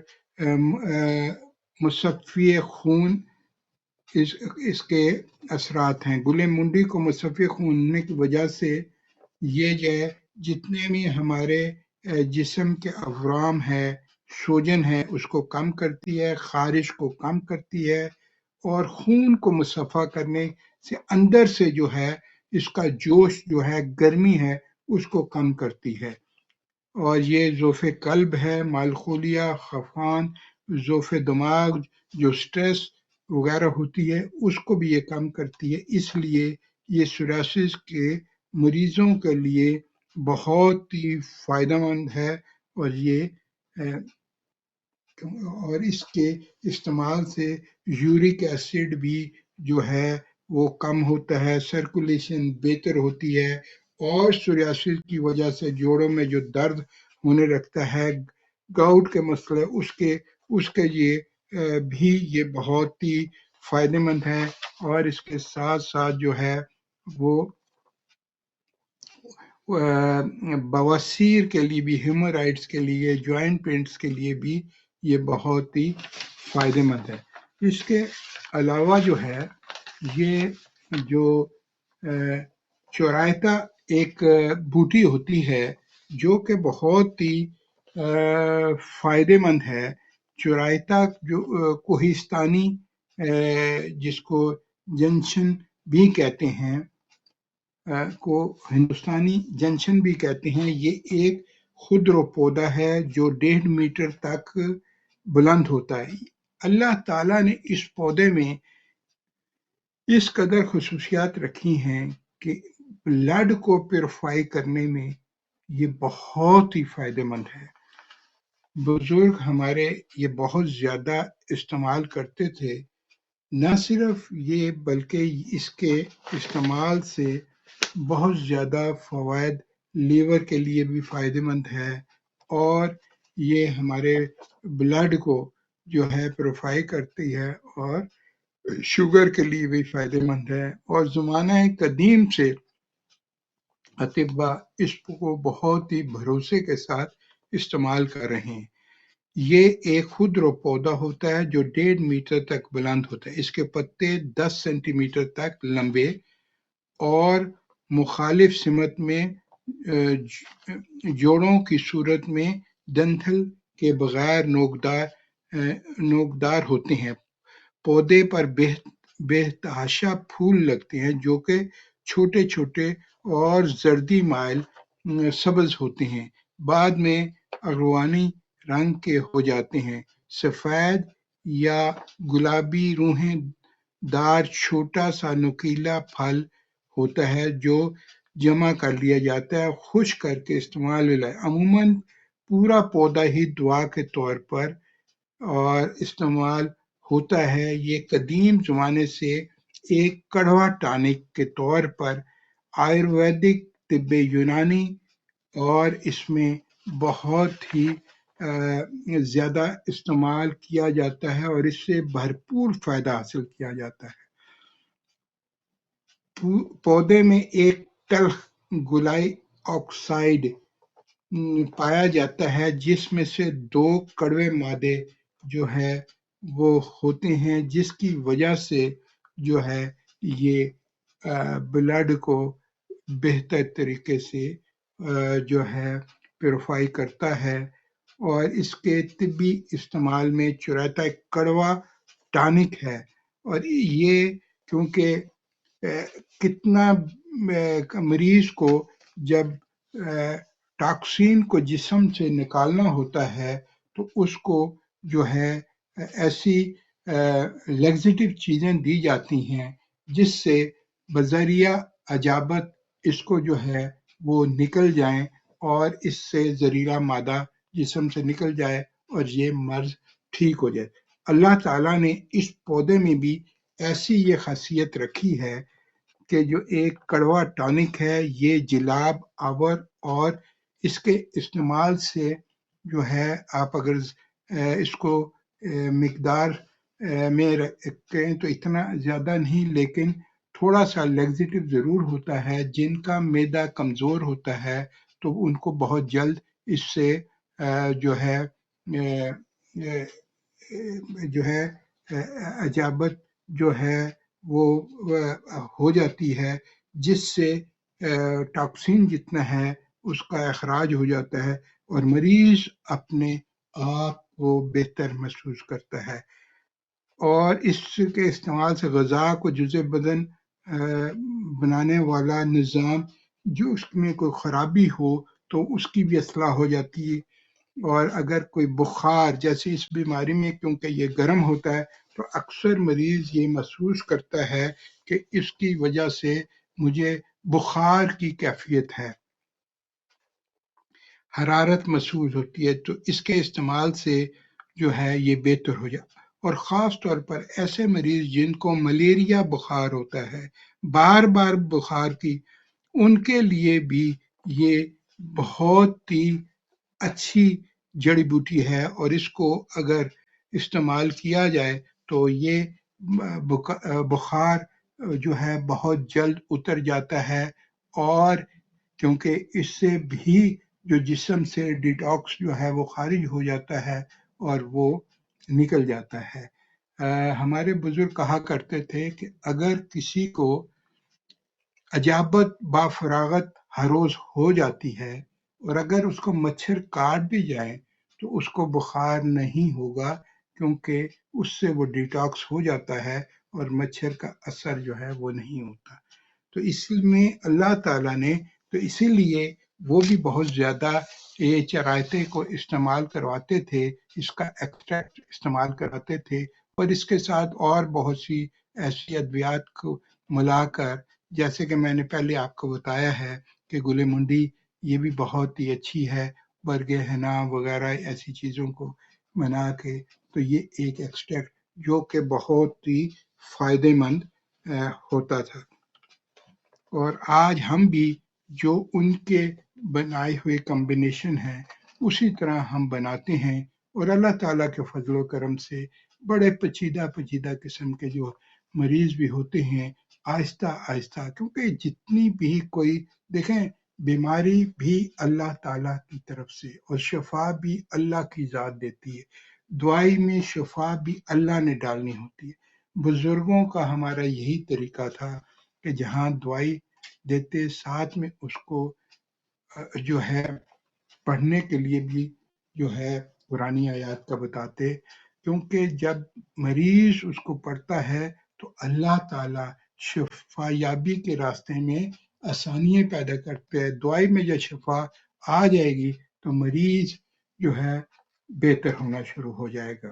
مصفی خون اس کے اثرات ہیں۔ گلے منڈی کو مصفی خون ہونے کی وجہ سے یہ جو ہے جتنے بھی ہمارے جسم کے اورام ہے، سوجن ہے، اس کو کم کرتی ہے، خارش کو کم کرتی ہے، اور خون کو مصفہ کرنے سے اندر سے جو ہے اس کا جوش جو ہے، گرمی ہے، اس کو کم کرتی ہے۔ اور یہ ضعف قلب ہے، مالخولیہ، خفان، ضعف دماغ، جو سٹریس وغیرہ ہوتی ہے اس کو بھی یہ کم کرتی ہے۔ اس لیے یہ سوریاسس کے مریضوں کے لیے بہت ہی فائدہ مند ہے، اور اس کے استعمال سے یورک ایسڈ بھی جو ہے وہ کم ہوتا ہے، سرکولیشن بہتر ہوتی ہے، اور سوریاسس کی وجہ سے جوڑوں میں جو درد ہونے لگتا ہے، گاؤٹ کے مسئلے، اس کے بھی یہ بہت ہی فائدہ مند ہے، اور اس کے ساتھ ساتھ جو ہے وہ بواسیر کے لیے بھی، ہیمورائڈس کے لیے، جوائنٹ پینس کے لیے بھی یہ بہت ہی فائدہ مند ہے۔ اس کے علاوہ جو ہے یہ جو چورایتا ایک بوٹی ہوتی ہے جو کہ بہت ہی فائدے مند ہے. چرائتا جو کوہستانی جس کو جنشن بھی کہتے ہیں کو ہندوستانی جنشن بھی کہتے ہیں، یہ ایک خضر پودا ہے جو 1.5 میٹر تک بلند ہوتا ہے. اللہ تعالیٰ نے اس پودے میں اس قدر خصوصیات رکھی ہیں کہ بلڈ کو پیوریفائی کرنے میں یہ بہت ہی فائدہ مند ہے. بزرگ ہمارے یہ بہت زیادہ استعمال کرتے تھے. نہ صرف یہ بلکہ اس کے استعمال سے بہت زیادہ فوائد لیور کے لیے بھی فائدہ مند ہے، اور یہ ہمارے بلڈ کو جو ہے پیوریفائی کرتی ہے، اور شوگر کے لیے بھی فائدہ مند ہے. اور زمانہ قدیم سے اطباء اس کو بہت ہی بھروسے کے ساتھ استعمال کر رہے ہیں. یہ ایک خضر پودا ہوتا ہے جو 1.5 میٹر تک بلند ہوتا ہے. اس کے پتے 10 سینٹی میٹر تک لمبے اور مخالف سمت میں جوڑوں کی صورت میں دنتل کے بغیر نوکدار ہوتے ہیں. پودے پر بہتحاشا پھول لگتے ہیں جو کہ چھوٹے چھوٹے اور زردی مائل سبز ہوتے ہیں، بعد میں اغروانی رنگ کے ہو جاتے ہیں. سفید یا گلابی روحیں دار چھوٹا سا نوکیلا پھل ہوتا ہے جو جمع کر لیا جاتا ہے، خشک کر کے استعمال میں لایا. عموماً پورا پودا ہی دوا کے طور پر اور استعمال ہوتا ہے. یہ قدیم زمانے سے ایک کڑوا ٹانک کے طور پر آیورویدک طب یونانی اور اس میں بہت ہی زیادہ استعمال کیا جاتا ہے اور اس سے بھرپور فائدہ حاصل کیا جاتا ہے. پودے میں ایک تلخ گلائی آکسائڈ پایا جاتا ہے جس میں سے 2 کڑوے مادے جو ہے وہ ہوتے ہیں، جس کی وجہ سے جو ہے یہ بلڈ کو بہتر طریقے سے جو ہے پیوریفائی کرتا ہے. اور اس کے طبی استعمال میں چرائتا ایک کڑوا ٹانک ہے، اور یہ کیونکہ کتنا مریض کو جب ٹاکسین کو جسم سے نکالنا ہوتا ہے تو اس کو جو ہے ایسی لیگزیٹو چیزیں دی جاتی ہیں جس سے بذریعہ اجابت اس کو جو ہے وہ نکل جائیں اور اس سے زہریلا مادہ جسم سے نکل جائے اور یہ مرض ٹھیک ہو جائے. اللہ تعالیٰ نے اس پودے میں بھی ایسی یہ خاصیت رکھی ہے کہ جو ایک کڑوا ٹانک ہے، یہ جلاب آور، اور اس کے استعمال سے جو ہے آپ اگر اس کو مقدار میں رکھیں تو اتنا زیادہ نہیں، لیکن تھوڑا سا لیگزیٹو ضرور ہوتا ہے. جن کا معدہ کمزور ہوتا ہے تو ان کو بہت جلد اس سے جو ہے اجابت جو ہے وہ ہو جاتی ہے، جس سے ٹاکسین جتنا ہے اس کا اخراج ہو جاتا ہے اور مریض اپنے آپ کو بہتر محسوس کرتا ہے. اور اس کے استعمال سے غذا کو جزء بدن بنانے والا نظام جو اس میں کوئی خرابی ہو تو اس کی بھی اصلاح ہو جاتی ہے. اور اگر کوئی بخار جیسے اس بیماری میں کیونکہ یہ گرم ہوتا ہے تو اکثر مریض یہ محسوس کرتا ہے کہ اس کی وجہ سے مجھے بخار کی کیفیت ہے، حرارت محسوس ہوتی ہے، تو اس کے استعمال سے جو ہے یہ بہتر ہو جاتا ہے. اور خاص طور پر ایسے مریض جن کو ملیریا بخار ہوتا ہے، بار بار بخار کی، ان کے لیے بھی یہ بہت ہی اچھی جڑی بوٹی ہے، اور اس کو اگر استعمال کیا جائے تو یہ بخار جو ہے بہت جلد اتر جاتا ہے، اور کیونکہ اس سے بھی جو جسم سے ڈیٹاکس جو ہے وہ خارج ہو جاتا ہے اور وہ نکل جاتا ہے. ہمارے بزرگ کہا کرتے تھے کہ اگر کسی کو اجابت با فراغت ہر روز ہو جاتی ہے، اور اگر اس کو مچھر کاٹ بھی جائیں تو اس کو بخار نہیں ہوگا، کیونکہ اس سے وہ ڈیٹاکس ہو جاتا ہے اور مچھر کا اثر جو ہے وہ نہیں ہوتا۔ تو اس میں اللہ تعالیٰ نے تو اسی لیے وہ بھی بہت زیادہ یہ چرائتے کو استعمال کرواتے تھے، اس کا ایکسٹریکٹ استعمال کرواتے تھے، اور اس کے ساتھ اور بہت سی ایسی ادویات کو ملا کر، جیسے کہ میں نے پہلے آپ کو بتایا ہے کہ گل منڈی یہ بھی بہت ہی اچھی ہے، برگ حنا وغیرہ ایسی چیزوں کو بنا کے، تو یہ ایک ایکسٹریکٹ جو کہ بہت ہی فائدے مند ہوتا تھا۔ اور آج ہم بھی جو ان کے بنائے ہوئے کمبینیشن ہیں اسی طرح ہم بناتے ہیں، اور اللہ تعالیٰ کے فضل و کرم سے بڑے پیچیدہ قسم کے جو مریض بھی ہوتے ہیں، آہستہ آہستہ، کیونکہ جتنی بھی کوئی دیکھیں بیماری بھی اللہ تعالیٰ کی طرف سے، اور شفا بھی اللہ کی ذات دیتی ہے، دعائی میں شفا بھی اللہ نے ڈالنی ہوتی ہے۔ بزرگوں کا ہمارا یہی طریقہ تھا کہ جہاں دعائی دیتے ساتھ میں اس کو جو ہے پڑھنے کے لیے بھی جو ہے قرآنی آیات کا بتاتے، کیونکہ جب مریض اس کو پڑھتا ہے تو اللہ تعالیٰ شفا یابی کے راستے میں آسانیاں پیدا کرتے ہیں۔ دعائی میں جب شفا آ جائے گی تو مریض جو ہے بہتر ہونا شروع ہو جائے گا۔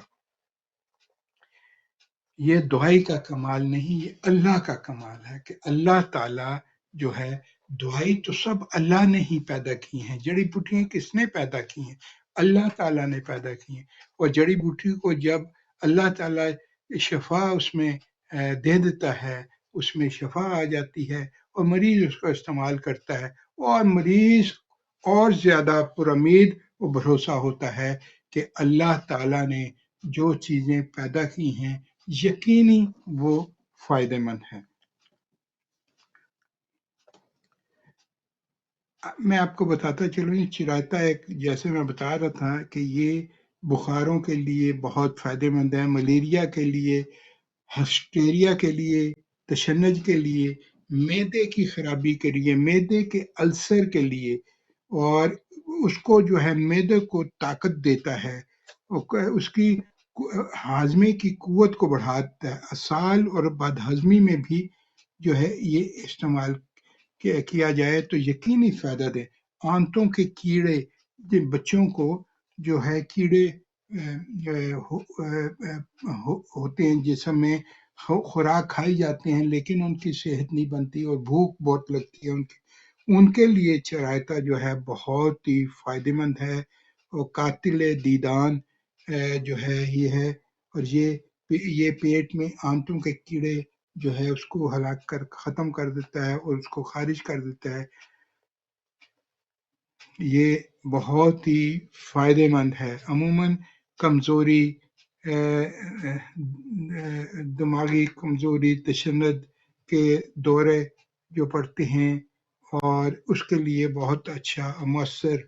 یہ دعائی کا کمال نہیں، یہ اللہ کا کمال ہے کہ اللہ تعالیٰ جو ہے، دعائی تو سب اللہ نے ہی پیدا کی ہیں، جڑی بوٹیاں کس نے پیدا کی ہیں؟ اللہ تعالیٰ نے پیدا کی ہیں، اور جڑی بوٹی کو جب اللہ تعالیٰ شفا اس میں دے دیتا ہے، اس میں شفا آ جاتی ہے، اور مریض اس کو استعمال کرتا ہے، اور مریض اور زیادہ پر امید و بھروسہ ہوتا ہے کہ اللہ تعالیٰ نے جو چیزیں پیدا کی ہیں یقینی وہ فائدہ مند ہے۔ میں آپ کو بتاتا چلوں، یہ چرائتا ایک، جیسے میں بتا رہا تھا کہ یہ بخاروں کے لیے بہت فائدہ مند ہے، ملیریا کے لیے، ہسٹیریا کے لیے، تشنج کے لیے، معدے کی خرابی کے لیے، معدے کے السر کے لیے، اور اس کو جو ہے معدے کو طاقت دیتا ہے، اس کی ہاضمے کی قوت کو بڑھاتا ہے، اسال اور بد ہضمی میں بھی جو ہے یہ استعمال کیا جائے تو یقینی فائدہ دے۔ آنتوں کے کیڑے، جن بچوں کو جو ہے کیڑے ہوتے ہیں جسم میں، خوراک کھائی جاتے ہیں لیکن ان کی صحت نہیں بنتی اور بھوک بہت لگتی ہے ان کے لیے چرائتا جو ہے بہت ہی فائدہ مند ہے، اور قاتل دیدان جو ہے یہ ہے، اور یہ پیٹ میں آنتوں کے کیڑے جو ہے اس کو ہلاک کر ختم کر دیتا ہے اور اس کو خارج کر دیتا ہے۔ یہ بہت ہی فائدہ مند ہے۔ عموماً کمزوری، دماغی کمزوری، تشنج کے دورے جو پڑتے ہیں، اور اس کے لیے بہت اچھا مؤثر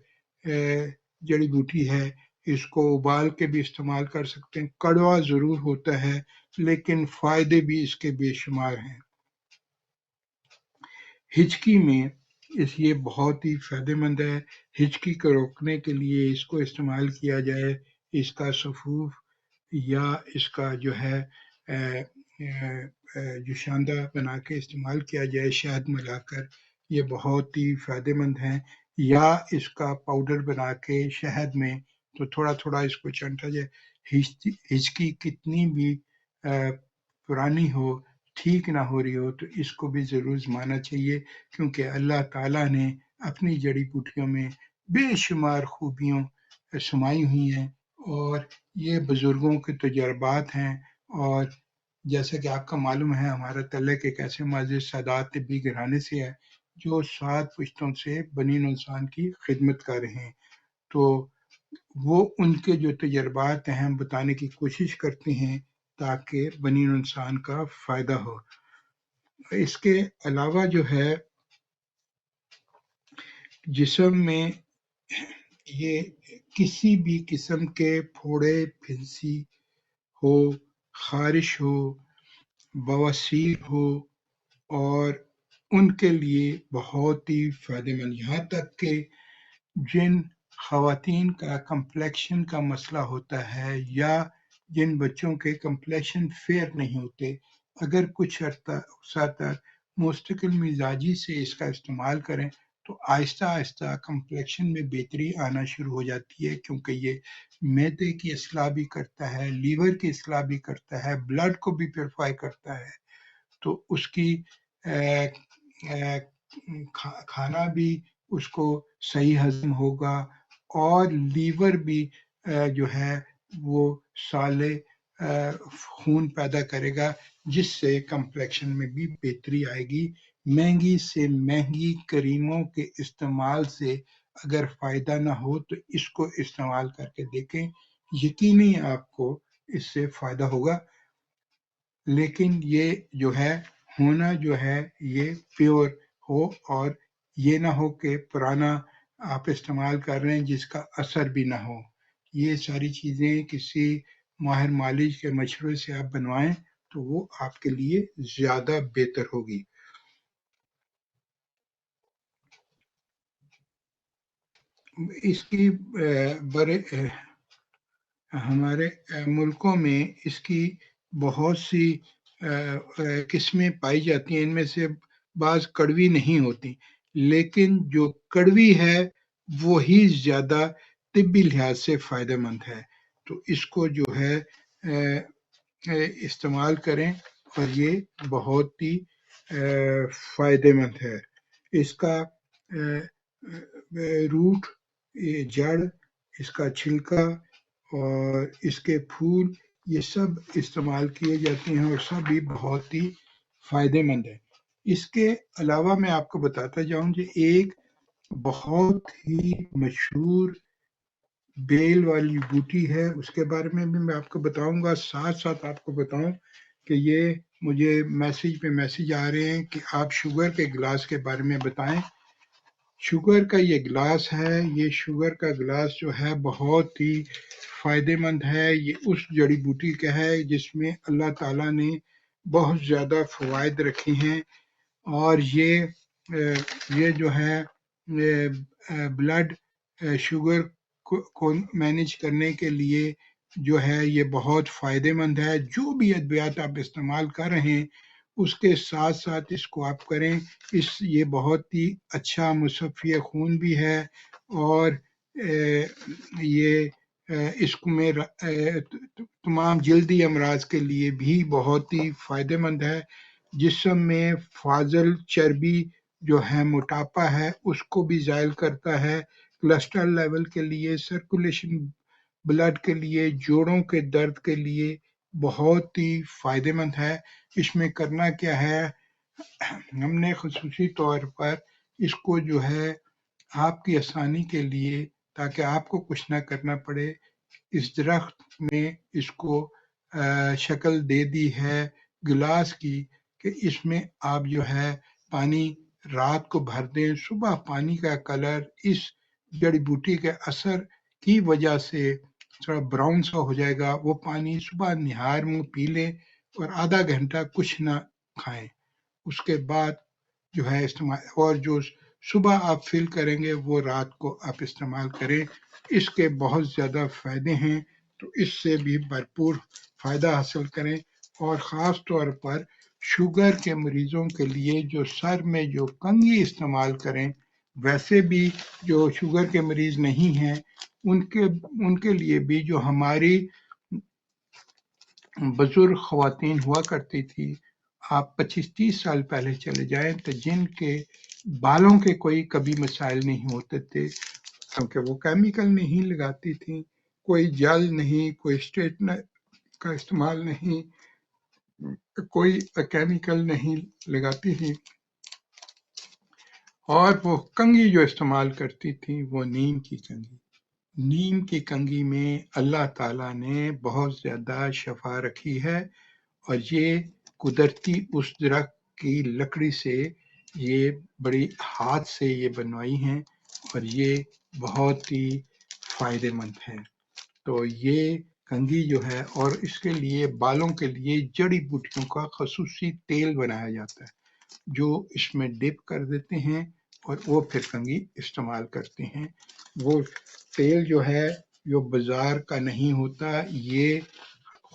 جڑی بوٹی ہے، اس کو ابال کے بھی استعمال کر سکتے ہیں، کڑوا ضرور ہوتا ہے لیکن فائدے بھی اس کے بے شمار ہیں۔ ہچکی میں یہ بہت ہی فائدہ مند ہے، ہچکی کو روکنے کے لیے اس کو استعمال کیا جائے، اس کا سفوف یا اس کا جو ہے جوشاندہ بنا کے استعمال کیا جائے شہد ملا کر، یہ بہت ہی فائدہ مند ہیں، یا اس کا پاؤڈر بنا کے شہد میں تو تھوڑا تھوڑا اس کو چنٹا جائے۔ ہچکی کتنی بھی پرانی ہو، ٹھیک نہ ہو رہی ہو تو اس کو بھی ضرور آزمانا چاہیے، کیونکہ اللہ تعالیٰ نے اپنی جڑی بوٹیوں میں بے شمار خوبیوں سمائی ہوئی ہیں، اور یہ بزرگوں کے تجربات ہیں، اور جیسا کہ آپ کا معلوم ہے ہمارا تعلق ایک ایسے معزز سادات طبی گھرانے سے ہے جو 7 پشتوں سے بنی انسان کی خدمت کر رہے ہیں، تو وہ ان کے جو تجربات ہیں ہم بتانے کی کوشش کرتے ہیں تاکہ بنی انسان کا فائدہ ہو۔ اس کے علاوہ جو ہے جسم میں یہ کسی بھی قسم کے پھوڑے پھنسی ہو، خارش ہو، بواسیر ہو، اور ان کے لیے بہت ہی فائدہ مند، یہاں تک کہ جن خواتین کا کمپلیکشن کا مسئلہ ہوتا ہے یا جن بچوں کے کمپلیکشن فیئر نہیں ہوتے، اگر کچھ عرصہ تک مستقل مزاجی سے اس کا استعمال کریں تو آہستہ آہستہ کمپلیکشن میں بہتری آنا شروع ہو جاتی ہے، کیونکہ یہ معدے کی اصلاح بھی کرتا ہے، لیور کی اصلاح بھی کرتا ہے، بلڈ کو بھی پیوریفائی کرتا ہے، تو اس کی کھانا بھی اس کو صحیح ہضم ہوگا، اور لیور بھی جو ہے وہ صالح خون پیدا کرے گا، جس سے کمپلیکشن میں بھی بہتری آئے گی۔ مہنگی سے مہنگی کریموں کے استعمال سے اگر فائدہ نہ ہو تو اس کو استعمال کر کے دیکھیں، یقینی آپ کو اس سے فائدہ ہوگا، لیکن یہ جو ہے ہونا جو ہے یہ پیور ہو، اور یہ نہ ہو کہ پرانا آپ استعمال کر رہے ہیں جس کا اثر بھی نہ ہو۔ یہ ساری چیزیں کسی ماہر معالج کے مشورے سے آپ بنوائیں تو وہ آپ کے لیے زیادہ بہتر ہوگی۔ اس کی ہمارے ملکوں میں اس کی بہت سی قسمیں پائی جاتی ہیں، ان میں سے بعض کڑوی نہیں ہوتی، لیکن جو کڑوی ہے وہی زیادہ طبی لحاظ سے فائدہ مند ہے، تو اس کو جو ہے استعمال کریں، اور یہ بہت ہی فائدہ مند ہے۔ اس کا روٹ، جڑ، اس کا چھلکا اور اس کے پھول، یہ سب استعمال کیے جاتے ہیں اور سب بھی بہت ہی فائدہ مند ہے۔ اس کے علاوہ میں آپ کو بتاتا جاؤں کہ ایک بہت ہی مشہور بیل والی بوٹی ہے، اس کے بارے میں بھی میں آپ کو بتاؤں گا، ساتھ ساتھ آپ کو بتاؤں کہ یہ مجھے میسج پہ میسج آ رہے ہیں کہ آپ شوگر کے گلاس کے بارے میں بتائیں۔ شوگر کا یہ گلاس ہے، یہ شوگر کا گلاس جو ہے بہت ہی فائدہ مند ہے، یہ اس جڑی بوٹی کا ہے جس میں اللہ تعالیٰ نے بہت زیادہ فوائد رکھے ہیں، اور یہ جو ہے بلڈ شوگر کو مینیج کرنے کے لیے جو ہے یہ بہت فائدہ مند ہے۔ جو بھی ادویات آپ استعمال کر رہے ہیں اس کے ساتھ ساتھ اس کو آپ کریں، یہ بہت ہی اچھا مصفی خون بھی ہے، اور یہ اس میں تمام جلدی امراض کے لیے بھی بہت ہی فائدہ مند ہے۔ جسم میں فاضل چربی جو ہے، موٹاپا ہے، اس کو بھی زائل کرتا ہے، کولیسٹرول لیول کے لیے، سرکولیشن بلڈ کے لیے، جوڑوں کے درد کے لیے بہت ہی فائدہ مند ہے۔ اس میں کرنا کیا ہے، ہم نے خصوصی طور پر اس کو جو ہے آپ کی آسانی کے لیے، تاکہ آپ کو کچھ نہ کرنا پڑے، اس درخت میں اس کو شکل دے دی ہے گلاس کی، کہ اس میں آپ جو ہے پانی رات کو بھر دیں، صبح پانی کا کلر اس جڑی بوٹی کے اثر کی وجہ سے تھوڑا براؤن سا ہو جائے گا، وہ پانی صبح نہار منہ پی لیں اور آدھا گھنٹہ کچھ نہ کھائیں، اس کے بعد جو ہے استعمال، اور جو صبح آپ فل کریں گے وہ رات کو آپ استعمال کریں۔ اس کے بہت زیادہ فائدے ہیں، تو اس سے بھی بھرپور فائدہ حاصل کریں، اور خاص طور پر شوگر کے مریضوں کے لیے جو سر میں جو کنگھی استعمال کریں، ویسے بھی جو شوگر کے مریض نہیں ہیں ان کے لیے بھی، جو ہماری بزرگ خواتین ہوا کرتی تھی، آپ 25-30 سال پہلے چلے جائیں تو جن کے بالوں کے کوئی کبھی مسائل نہیں ہوتے تھے، کیونکہ وہ کیمیکل نہیں لگاتی تھیں، کوئی جل نہیں، کوئی اسٹریٹنر کا استعمال نہیں، کوئی کیمیکل نہیں لگاتی تھی، اور وہ کنگھی جو استعمال کرتی تھی وہ نیم کی کنگھی۔ نیم کی کنگھی میں اللہ تعالیٰ نے بہت زیادہ شفا رکھی ہے، اور یہ قدرتی اس درخت کی لکڑی سے یہ بڑی ہاتھ سے یہ بنوائی ہیں، اور یہ بہت ہی فائدہ مند ہے۔ تو یہ کنگھی جو ہے، اور اس کے لیے بالوں کے لیے جڑی بوٹیوں کا خصوصی تیل بنایا جاتا ہے، جو اس میں ڈپ کر دیتے ہیں اور وہ پھر کنگھی استعمال کرتے ہیں. وہ تیل جو ہے جو بازار کا نہیں ہوتا، یہ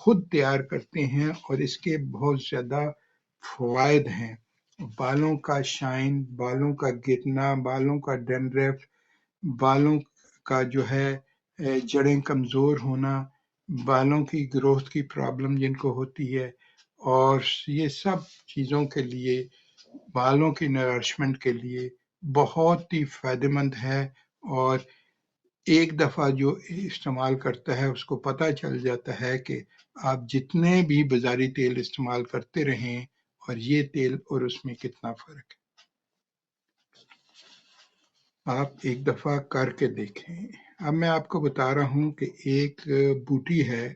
خود تیار کرتے ہیں اور اس کے بہت زیادہ فوائد ہیں. بالوں کا شائن، بالوں کا گرنا، بالوں کا ڈینڈرف، بالوں کا جو ہے جڑیں کمزور ہونا، بالوں کی گروتھ کی پرابلم جن کو ہوتی ہے، اور یہ سب چیزوں کے لیے، بالوں کی نرشمنٹ کے لیے بہت ہی فائدہ مند ہے. اور ایک دفعہ جو استعمال کرتا ہے اس کو پتہ چل جاتا ہے کہ آپ جتنے بھی بازاری تیل استعمال کرتے رہیں اور یہ تیل اور اس میں کتنا فرق ہے. آپ ایک دفعہ کر کے دیکھیں. اب میں آپ کو بتا رہا ہوں کہ ایک بوٹی ہے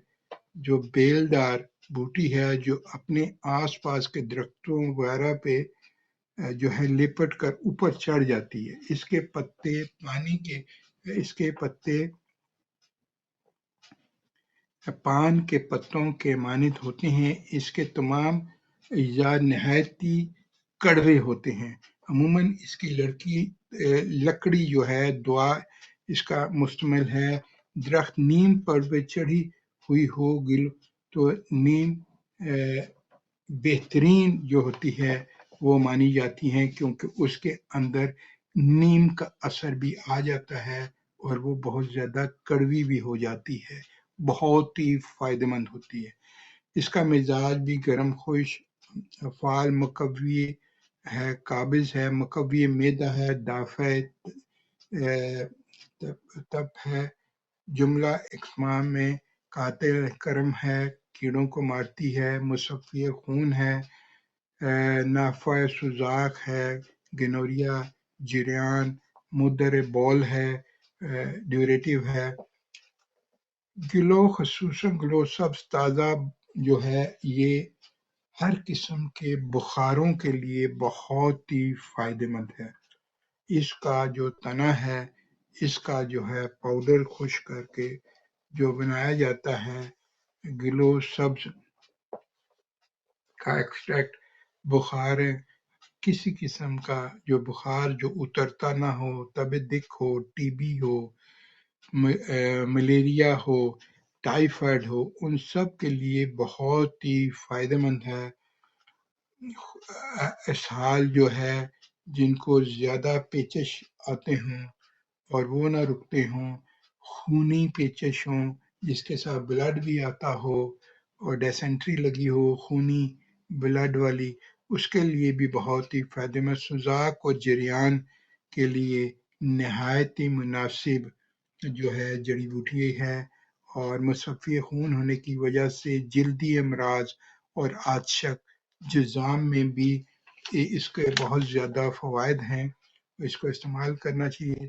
جو بیلدار بوٹی ہے، جو اپنے آس پاس کے درختوں وغیرہ پہ جو ہے لپٹ کر اوپر چڑھ جاتی ہے. اس کے پتے پانی کے، اس کے پتے پان کے پتوں کے مانند ہوتے ہیں. اس کے تمام اجزاء نہایت ہی کڑوے ہوتے ہیں. عموماً اس کی لکڑی جو ہے دعا اس کا مشتمل ہے. درخت نیم پر پہ چڑھی ہوئی ہو گل تو نیم بہترین جو ہوتی ہے وہ مانی جاتی ہیں، کیونکہ اس کے اندر نیم کا اثر بھی آ جاتا ہے اور وہ بہت زیادہ کڑوی بھی ہو جاتی ہے، بہت ہی فائدہ مند ہوتی ہے. اس کا مزاج بھی گرم خوش، فعال، مقوی ہے، قابض ہے، مقوی معدہ ہے، دافع تب ہے، جملہ اقسام میں قاتل کرم ہے، کیڑوں کو مارتی ہے، مصفی خون ہے، نافع سوزاک ہے، گنوریا، جریان، مدر بول ہے، ڈیوریٹیو ہے. گلو، خصوصاً گلو سبز تازہ جو ہے یہ ہر قسم کے بخاروں کے لیے بہت ہی فائدہ مند ہے. اس کا جو تنا ہے، اس کا جو ہے پاؤڈر خشک کر کے جو بنایا جاتا ہے، گلو سبز کا ایکسٹریکٹ، بخار کسی قسم کا جو بخار جو اترتا نہ ہو، تب دق ہو، ٹی بی ہو، ملیریا ہو، ٹائیفائڈ ہو، ان سب کے لیے بہت ہی فائدہ مند ہے. اسہال جو ہے، جن کو زیادہ پیچش آتے ہوں اور وہ نہ رکتے ہوں، خونی پیچش ہوں جس کے ساتھ بلڈ بھی آتا ہو اور ڈیسنٹری لگی ہو خونی بلڈ والی، اس کے لیے بھی بہت ہی فائدہ مند. سوزاک اور جریان کے لیے نہایت ہی مناسب جو ہے جڑی بوٹی ہے. اور مصفی خون ہونے کی وجہ سے جلدی امراض اور عطشت جذام میں بھی اس کے بہت زیادہ فوائد ہیں، اس کو استعمال کرنا چاہیے.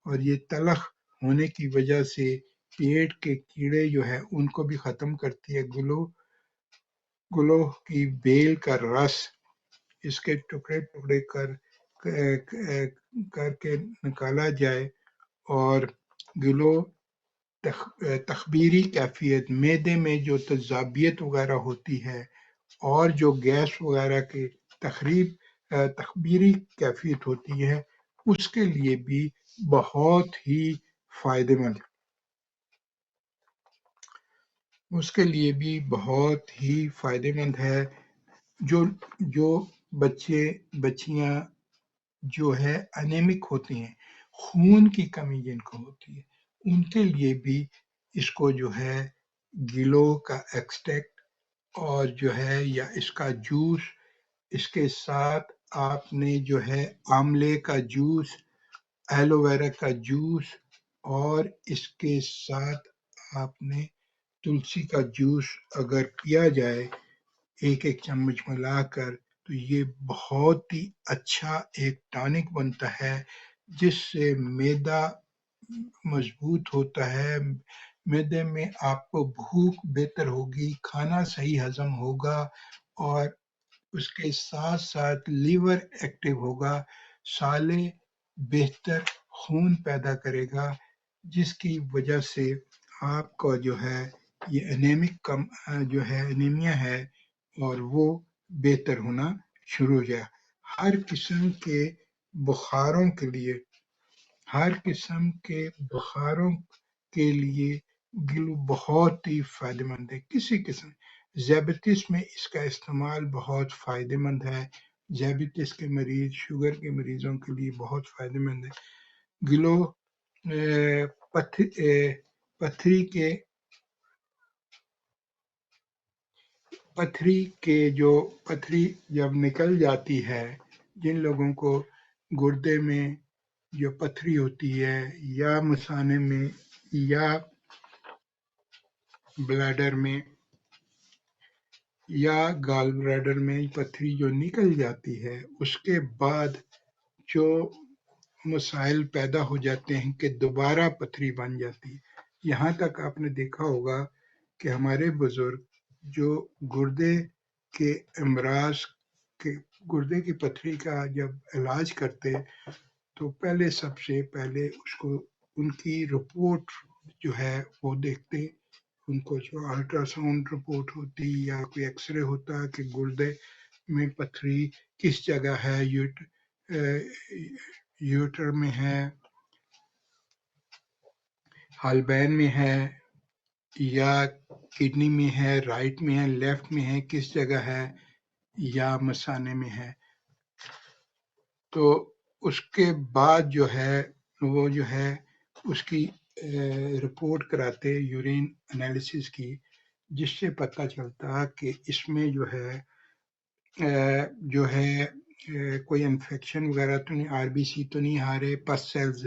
اور یہ تلخ ہونے کی وجہ سے پیٹ کے کیڑے جو ہے ان کو بھی ختم کرتی ہے. گلو کی بیل کا رس، اس کے ٹکڑے ٹکڑے کر کے نکالا جائے، اور گلو تخبیری کیفیت، معدے میں جو تذابیت وغیرہ ہوتی ہے اور جو گیس وغیرہ کے تخبیری کیفیت ہوتی ہے، اس کے لیے بھی بہت ہی فائدہ مند، اس کے لیے بھی بہت ہی فائدہ مند ہے. جو بچیاں جو ہے انیمک ہوتی ہیں، خون کی کمی جن کو ہوتی ہے، ان کے لیے بھی اس کو جو ہے گلو کا ایکسٹریکٹ اور جو ہے یا اس کا جوس، اس کے ساتھ آپ نے جو ہے آملے کا جوس، ایلو ویرا کا جوس، اور اس کے ساتھ آپ نے تلسی کا جوس اگر پیا جائے ایک چمچ ملا کر، تو یہ بہت ہی اچھا ایک ٹانک بنتا ہے، جس سے معدہ مضبوط ہوتا ہے. معدے میں آپ کو بھوک بہتر ہوگی، کھانا صحیح ہضم ہوگا، اور اس کے ساتھ ساتھ لیور ایکٹیو ہوگا، سالے بہتر خون پیدا کرے گا، جس کی وجہ سے آپ کا جو ہے یہ انیمیا ہے اور وہ بہتر ہونا شروع ہو جائے. ہر قسم کے بخاروں کے لیے گلو بہت ہی فائدہ مند ہے. کسی قسم ذیابیطس میں اس کا استعمال بہت فائدہ مند ہے. ذیابیطس کے مریض، شوگر کے مریضوں کے لیے بہت فائدہ مند ہے. گلو پتھری جب نکل جاتی ہے، جن لوگوں کو گردے میں جو پتھری ہوتی ہے یا مثانے میں یا بلیڈر میں یا گال بلیڈر میں پتھری جو نکل جاتی ہے، اس کے بعد جو مسائل پیدا ہو جاتے ہیں کہ دوبارہ پتھری بن جاتی ہے. یہاں تک آپ نے دیکھا ہوگا کہ ہمارے بزرگ جو گردے کے امراض گردے کی پتھری کا جب علاج کرتے تو سب سے پہلے اس کو ان کی رپورٹ جو ہے وہ دیکھتے. ان کو جو الٹرا ساؤنڈ رپورٹ ہوتی یا کوئی ایکس رے ہوتا کہ گردے میں پتھری کس جگہ ہے، یوٹر میں ہے، حالبین میں ہے یا کڈنی میں ہے، رائٹ میں ہے، لیفٹ میں ہے، کس جگہ ہے یا مثانے میں ہے. تو اس کے بعد جو ہے وہ جو ہے اس کی رپورٹ کراتے یورین انالیسس کی، جس سے پتہ چلتا کہ اس میں جو ہے کوئی انفیکشن وغیرہ تو نہیں، آر بی سی تو نہیں آ رہے، پس سیلز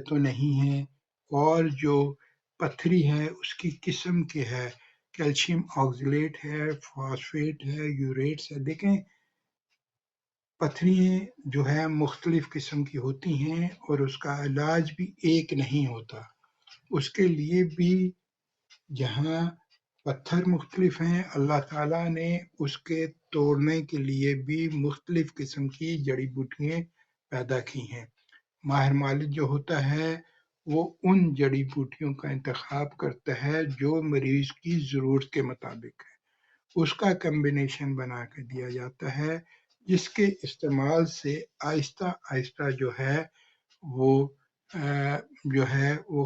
تو نہیں ہیں، اور جو پتھری ہے اس کی قسم کی ہے، کیلشیم آکزلیٹ ہے، فاسفیٹ ہے، یوریٹس ہے. دیکھیں پتھری جو ہے مختلف قسم کی ہوتی ہیں اور اس کا علاج بھی ایک نہیں ہوتا. اس کے لیے بھی جہاں پتھر مختلف ہیں، اللہ تعالیٰ نے اس کے توڑنے کے لیے بھی مختلف قسم کی جڑی بوٹیاں پیدا کی ہیں. ماہر مالک جو ہوتا ہے وہ ان جڑی بوٹیوں کا انتخاب کرتا ہے جو مریض کی ضرورت کے مطابق ہے، اس کا کمبینیشن بنا کے دیا جاتا ہے، جس کے استعمال سے آہستہ آہستہ جو ہے وہ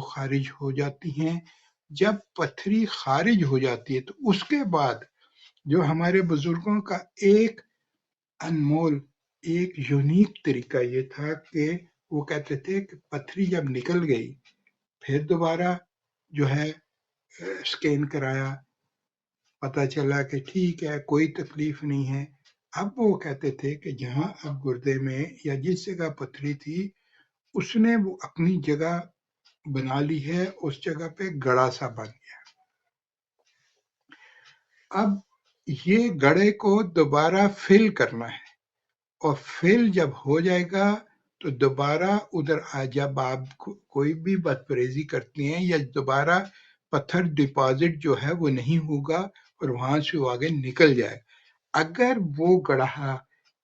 خارج ہو جاتی ہیں. جب پتھری خارج ہو جاتی ہے تو اس کے بعد جو ہمارے بزرگوں کا ایک انمول ایک یونیک طریقہ یہ تھا کہ وہ کہتے تھے کہ پتھری جب نکل گئی پھر دوبارہ جو ہے اسکین کرایا، پتہ چلا کہ ٹھیک ہے کوئی تکلیف نہیں ہے. اب وہ کہتے تھے کہ جہاں اب گردے میں یا جس جگہ پتھری تھی اس نے وہ اپنی جگہ بنا لی ہے، اس جگہ پہ گڑا سا بن گیا. اب یہ گڑے کو دوبارہ فل کرنا ہے، اور فل جب ہو جائے گا تو دوبارہ ادھر جب آپ کوئی بھی بد پریزی کرتے ہیں یا دوبارہ پتھر ڈپازٹ جو ہے وہ نہیں ہوگا اور وہاں سے وہ آگے نکل جائے. اگر وہ گڑھا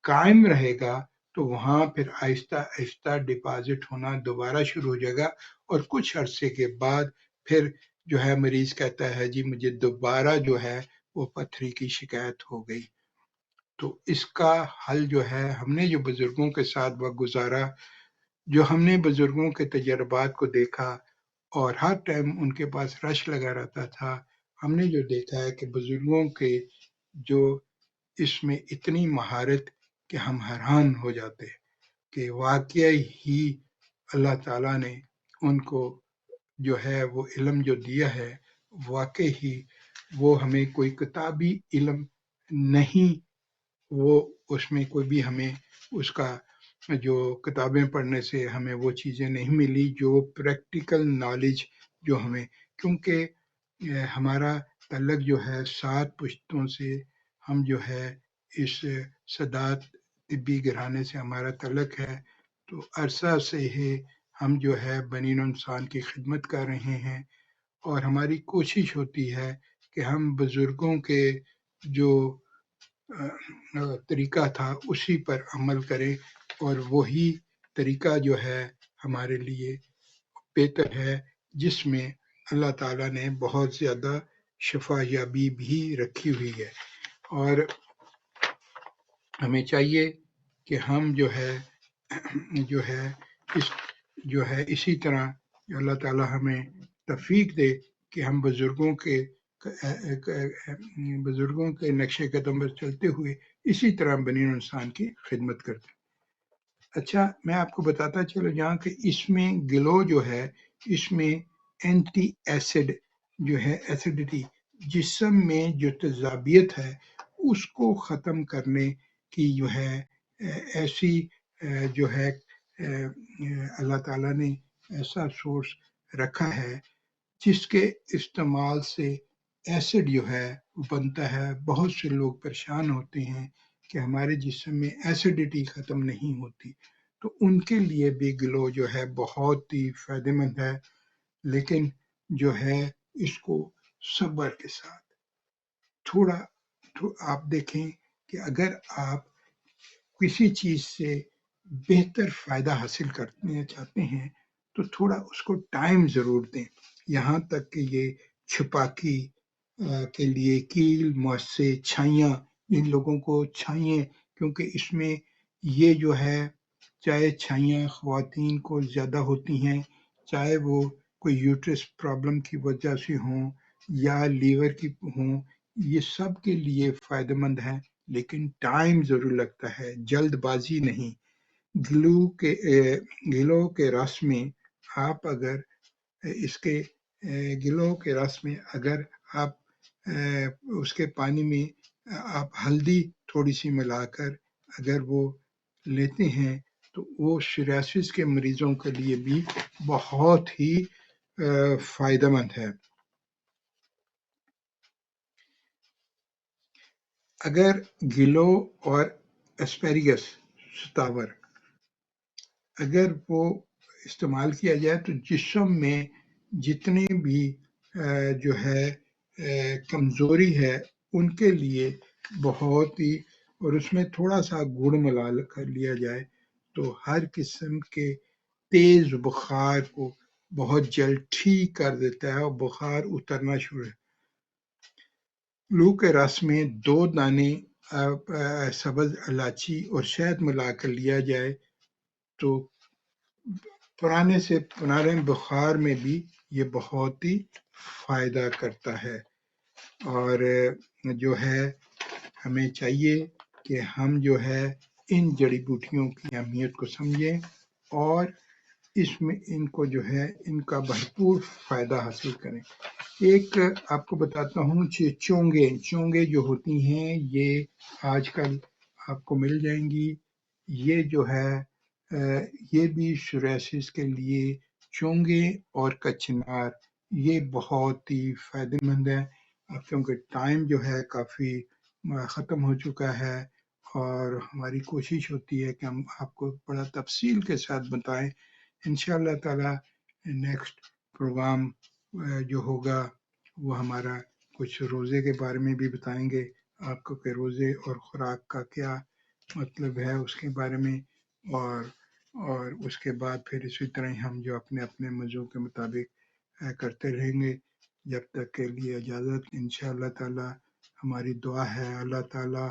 قائم رہے گا تو وہاں پھر آہستہ آہستہ ڈپازٹ ہونا دوبارہ شروع ہو جائے گا، اور کچھ عرصے کے بعد پھر جو ہے مریض کہتا ہے جی مجھے دوبارہ جو ہے وہ پتھری کی شکایت ہو گئی. تو اس کا حل جو ہے ہم نے جو بزرگوں کے ساتھ وقت گزارا، جو ہم نے بزرگوں کے تجربات کو دیکھا اور ہر ٹائم ان کے پاس رش لگا رہتا تھا، ہم نے جو دیکھا ہے کہ بزرگوں کے جو اس میں اتنی مہارت کہ ہم حیران ہو جاتے کہ واقعی ہی اللہ تعالیٰ نے ان کو جو ہے وہ علم جو دیا ہے، واقعی ہی وہ ہمیں کوئی کتابی علم نہیں، وہ اس میں کوئی بھی ہمیں اس کا جو کتابیں پڑھنے سے ہمیں وہ چیزیں نہیں ملی جو پریکٹیکل نالج جو ہمیں، کیونکہ ہمارا تعلق جو ہے 7 پشتوں سے، ہم جو ہے اس سادات طبی گھرانے سے ہمارا تعلق ہے. تو عرصہ سے ہی ہم جو ہے بنی نوع انسان کی خدمت کر رہے ہیں، اور ہماری کوشش ہوتی ہے کہ ہم بزرگوں کے جو طریقہ تھا اسی پر عمل کریں، اور وہی طریقہ جو ہے ہمارے لیے بہتر ہے، جس میں اللہ تعالیٰ نے بہت زیادہ شفا یابی بھی رکھی ہوئی ہے. اور ہمیں چاہیے کہ ہم جو ہے اسی طرح اللہ تعالیٰ ہمیں توفیق دے کہ ہم بزرگوں کے نقش قدم پر چلتے ہوئے اسی طرح بنی انسان کی خدمت کرتے ہیں۔ اچھا، میں آپ کو بتاتا چلو جہاں کہ اس میں گلو جو ہے، اس میں اینٹی ایسڈ جو ہے، ایسیڈیٹی، جسم میں جو تیزابیت ہے اس کو ختم کرنے کی جو ہے ایسی جو ہے اللہ تعالیٰ نے ایسا سورس رکھا ہے جس کے استعمال سے ایسڈ جو ہے بنتا ہے۔ بہت سے لوگ پریشان ہوتے ہیں کہ ہمارے جسم میں ایسیڈیٹی ختم نہیں ہوتی، تو ان کے لیے بھی گلو جو ہے بہت ہی فائدہ مند ہے، لیکن جو ہے اس کو صبر کے ساتھ تھوڑا آپ دیکھیں کہ اگر آپ کسی چیز سے بہتر فائدہ حاصل کرنا چاہتے ہیں تو تھوڑا اس کو ٹائم ضرور دیں، یہاں تک کہ یہ چھپاکی کے لیے کیل، مؤثے، چھائیاں، ان لوگوں کو چھائیں، کیونکہ اس میں یہ جو ہے چاہے چھائیاں خواتین کو زیادہ ہوتی ہیں، چاہے وہ کوئی یوٹرس پرابلم کی وجہ سے ہوں یا لیور کی ہوں، یہ سب کے لیے فائدہ مند ہے، لیکن ٹائم ضرور لگتا ہے، جلد بازی نہیں۔ گلو کے رس میں آپ اگر گلو کے رس میں اگر آپ اس کے پانی میں آپ ہلدی تھوڑی سی ملا کر اگر وہ لیتے ہیں تو وہ سوریاسس کے مریضوں کے لیے بھی بہت ہی فائدہ مند ہے۔ اگر گلو اور اسپیریگس ستاور اگر وہ استعمال کیا جائے تو جسم میں جتنے بھی جو ہے کمزوری ہے ان کے لیے بہت ہی، اور اس میں تھوڑا سا گڑ ملا کر لیا جائے تو ہر قسم کے تیز بخار کو بہت جلد ٹھیک کر دیتا ہے اور بخار اترنا شروع ہے۔ لو کے رس میں 2 دانے سبز الائچی اور شہد ملا کر لیا جائے تو پرانے بخار میں بھی یہ بہت ہی فائدہ کرتا ہے۔ اور جو ہے ہمیں چاہیے کہ ہم جو ہے ان جڑی بوٹیوں کی اہمیت کو سمجھیں اور اس میں ان کو جو ہے ان کا بھرپور فائدہ حاصل کریں۔ ایک آپ کو بتاتا ہوں، چونگے جو ہوتی ہیں یہ آج کل آپ کو مل جائیں گی، یہ جو ہے یہ بھی سوریاسس کے لیے چونگے اور کچنار یہ بہت ہی فائدہ مند ہے، کیونکہ ٹائم جو ہے کافی ختم ہو چکا ہے اور ہماری کوشش ہوتی ہے کہ ہم آپ کو بڑا تفصیل کے ساتھ بتائیں۔ انشاءاللہ تعالی نیکسٹ پروگرام جو ہوگا وہ ہمارا کچھ روزے کے بارے میں بھی بتائیں گے آپ کو کہ روزے اور خوراک کا کیا مطلب ہے اس کے بارے میں، اور اس کے بعد پھر اسی طرح ہم جو اپنے موضوع کے مطابق کرتے رہیں گے جب تک کے لیے اجازت۔ انشاءاللہ تعالی ہماری دعا ہے اللہ تعالی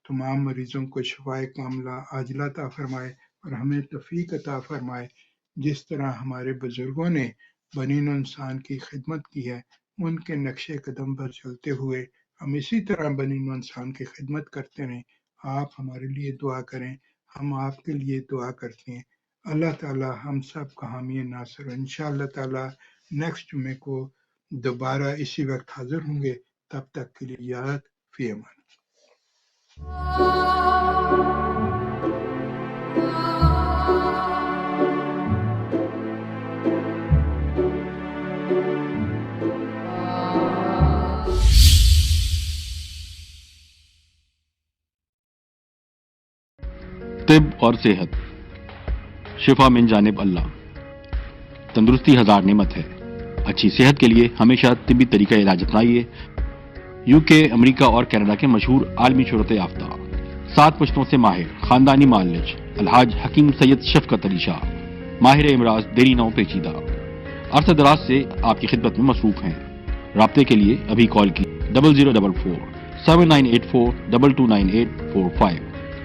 تمام مریضوں کو شفائے کاملہ عاجلہ عطا فرمائے اور ہمیں توفیق عطا فرمائے، جس طرح ہمارے بزرگوں نے بنی نوع انسان کی خدمت کی ہے ان کے نقش قدم پر چلتے ہوئے ہم اسی طرح بنی نوع انسان کی خدمت کرتے رہیں۔ آپ ہمارے لیے دعا کریں، ہم آپ کے لیے دعا کرتے ہیں۔ اللہ تعالی ہم سب کا حامی ناصر۔ انشاءاللہ تعالی نیکسٹ جمعے کو دوبارہ اسی وقت حاضر ہوں گے، تب تک کے لیے اجازت، فی امان۔ طب اور صحت، شفا من جانب اللہ۔ تندرستی ہزار نعمت ہے، اچھی صحت کے لیے ہمیشہ طبی طریقہ علاج اپنائیے۔ UK، امریکہ اور کینیڈا کے مشہور عالمی شہرت یافتہ 7 پشتوں سے ماہر خاندانی معالج الحاج حکیم سید شفقت علی شاہ، ماہر امراض دیری نو پیچیدہ، عرصہ دراز سے آپ کی خدمت میں مصروف ہیں۔ رابطے کے لیے ابھی کال کی 0044 7984 229845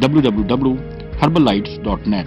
www.herbalites.net।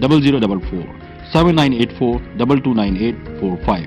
0044 7984 229845।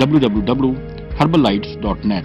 www.herbalites.net।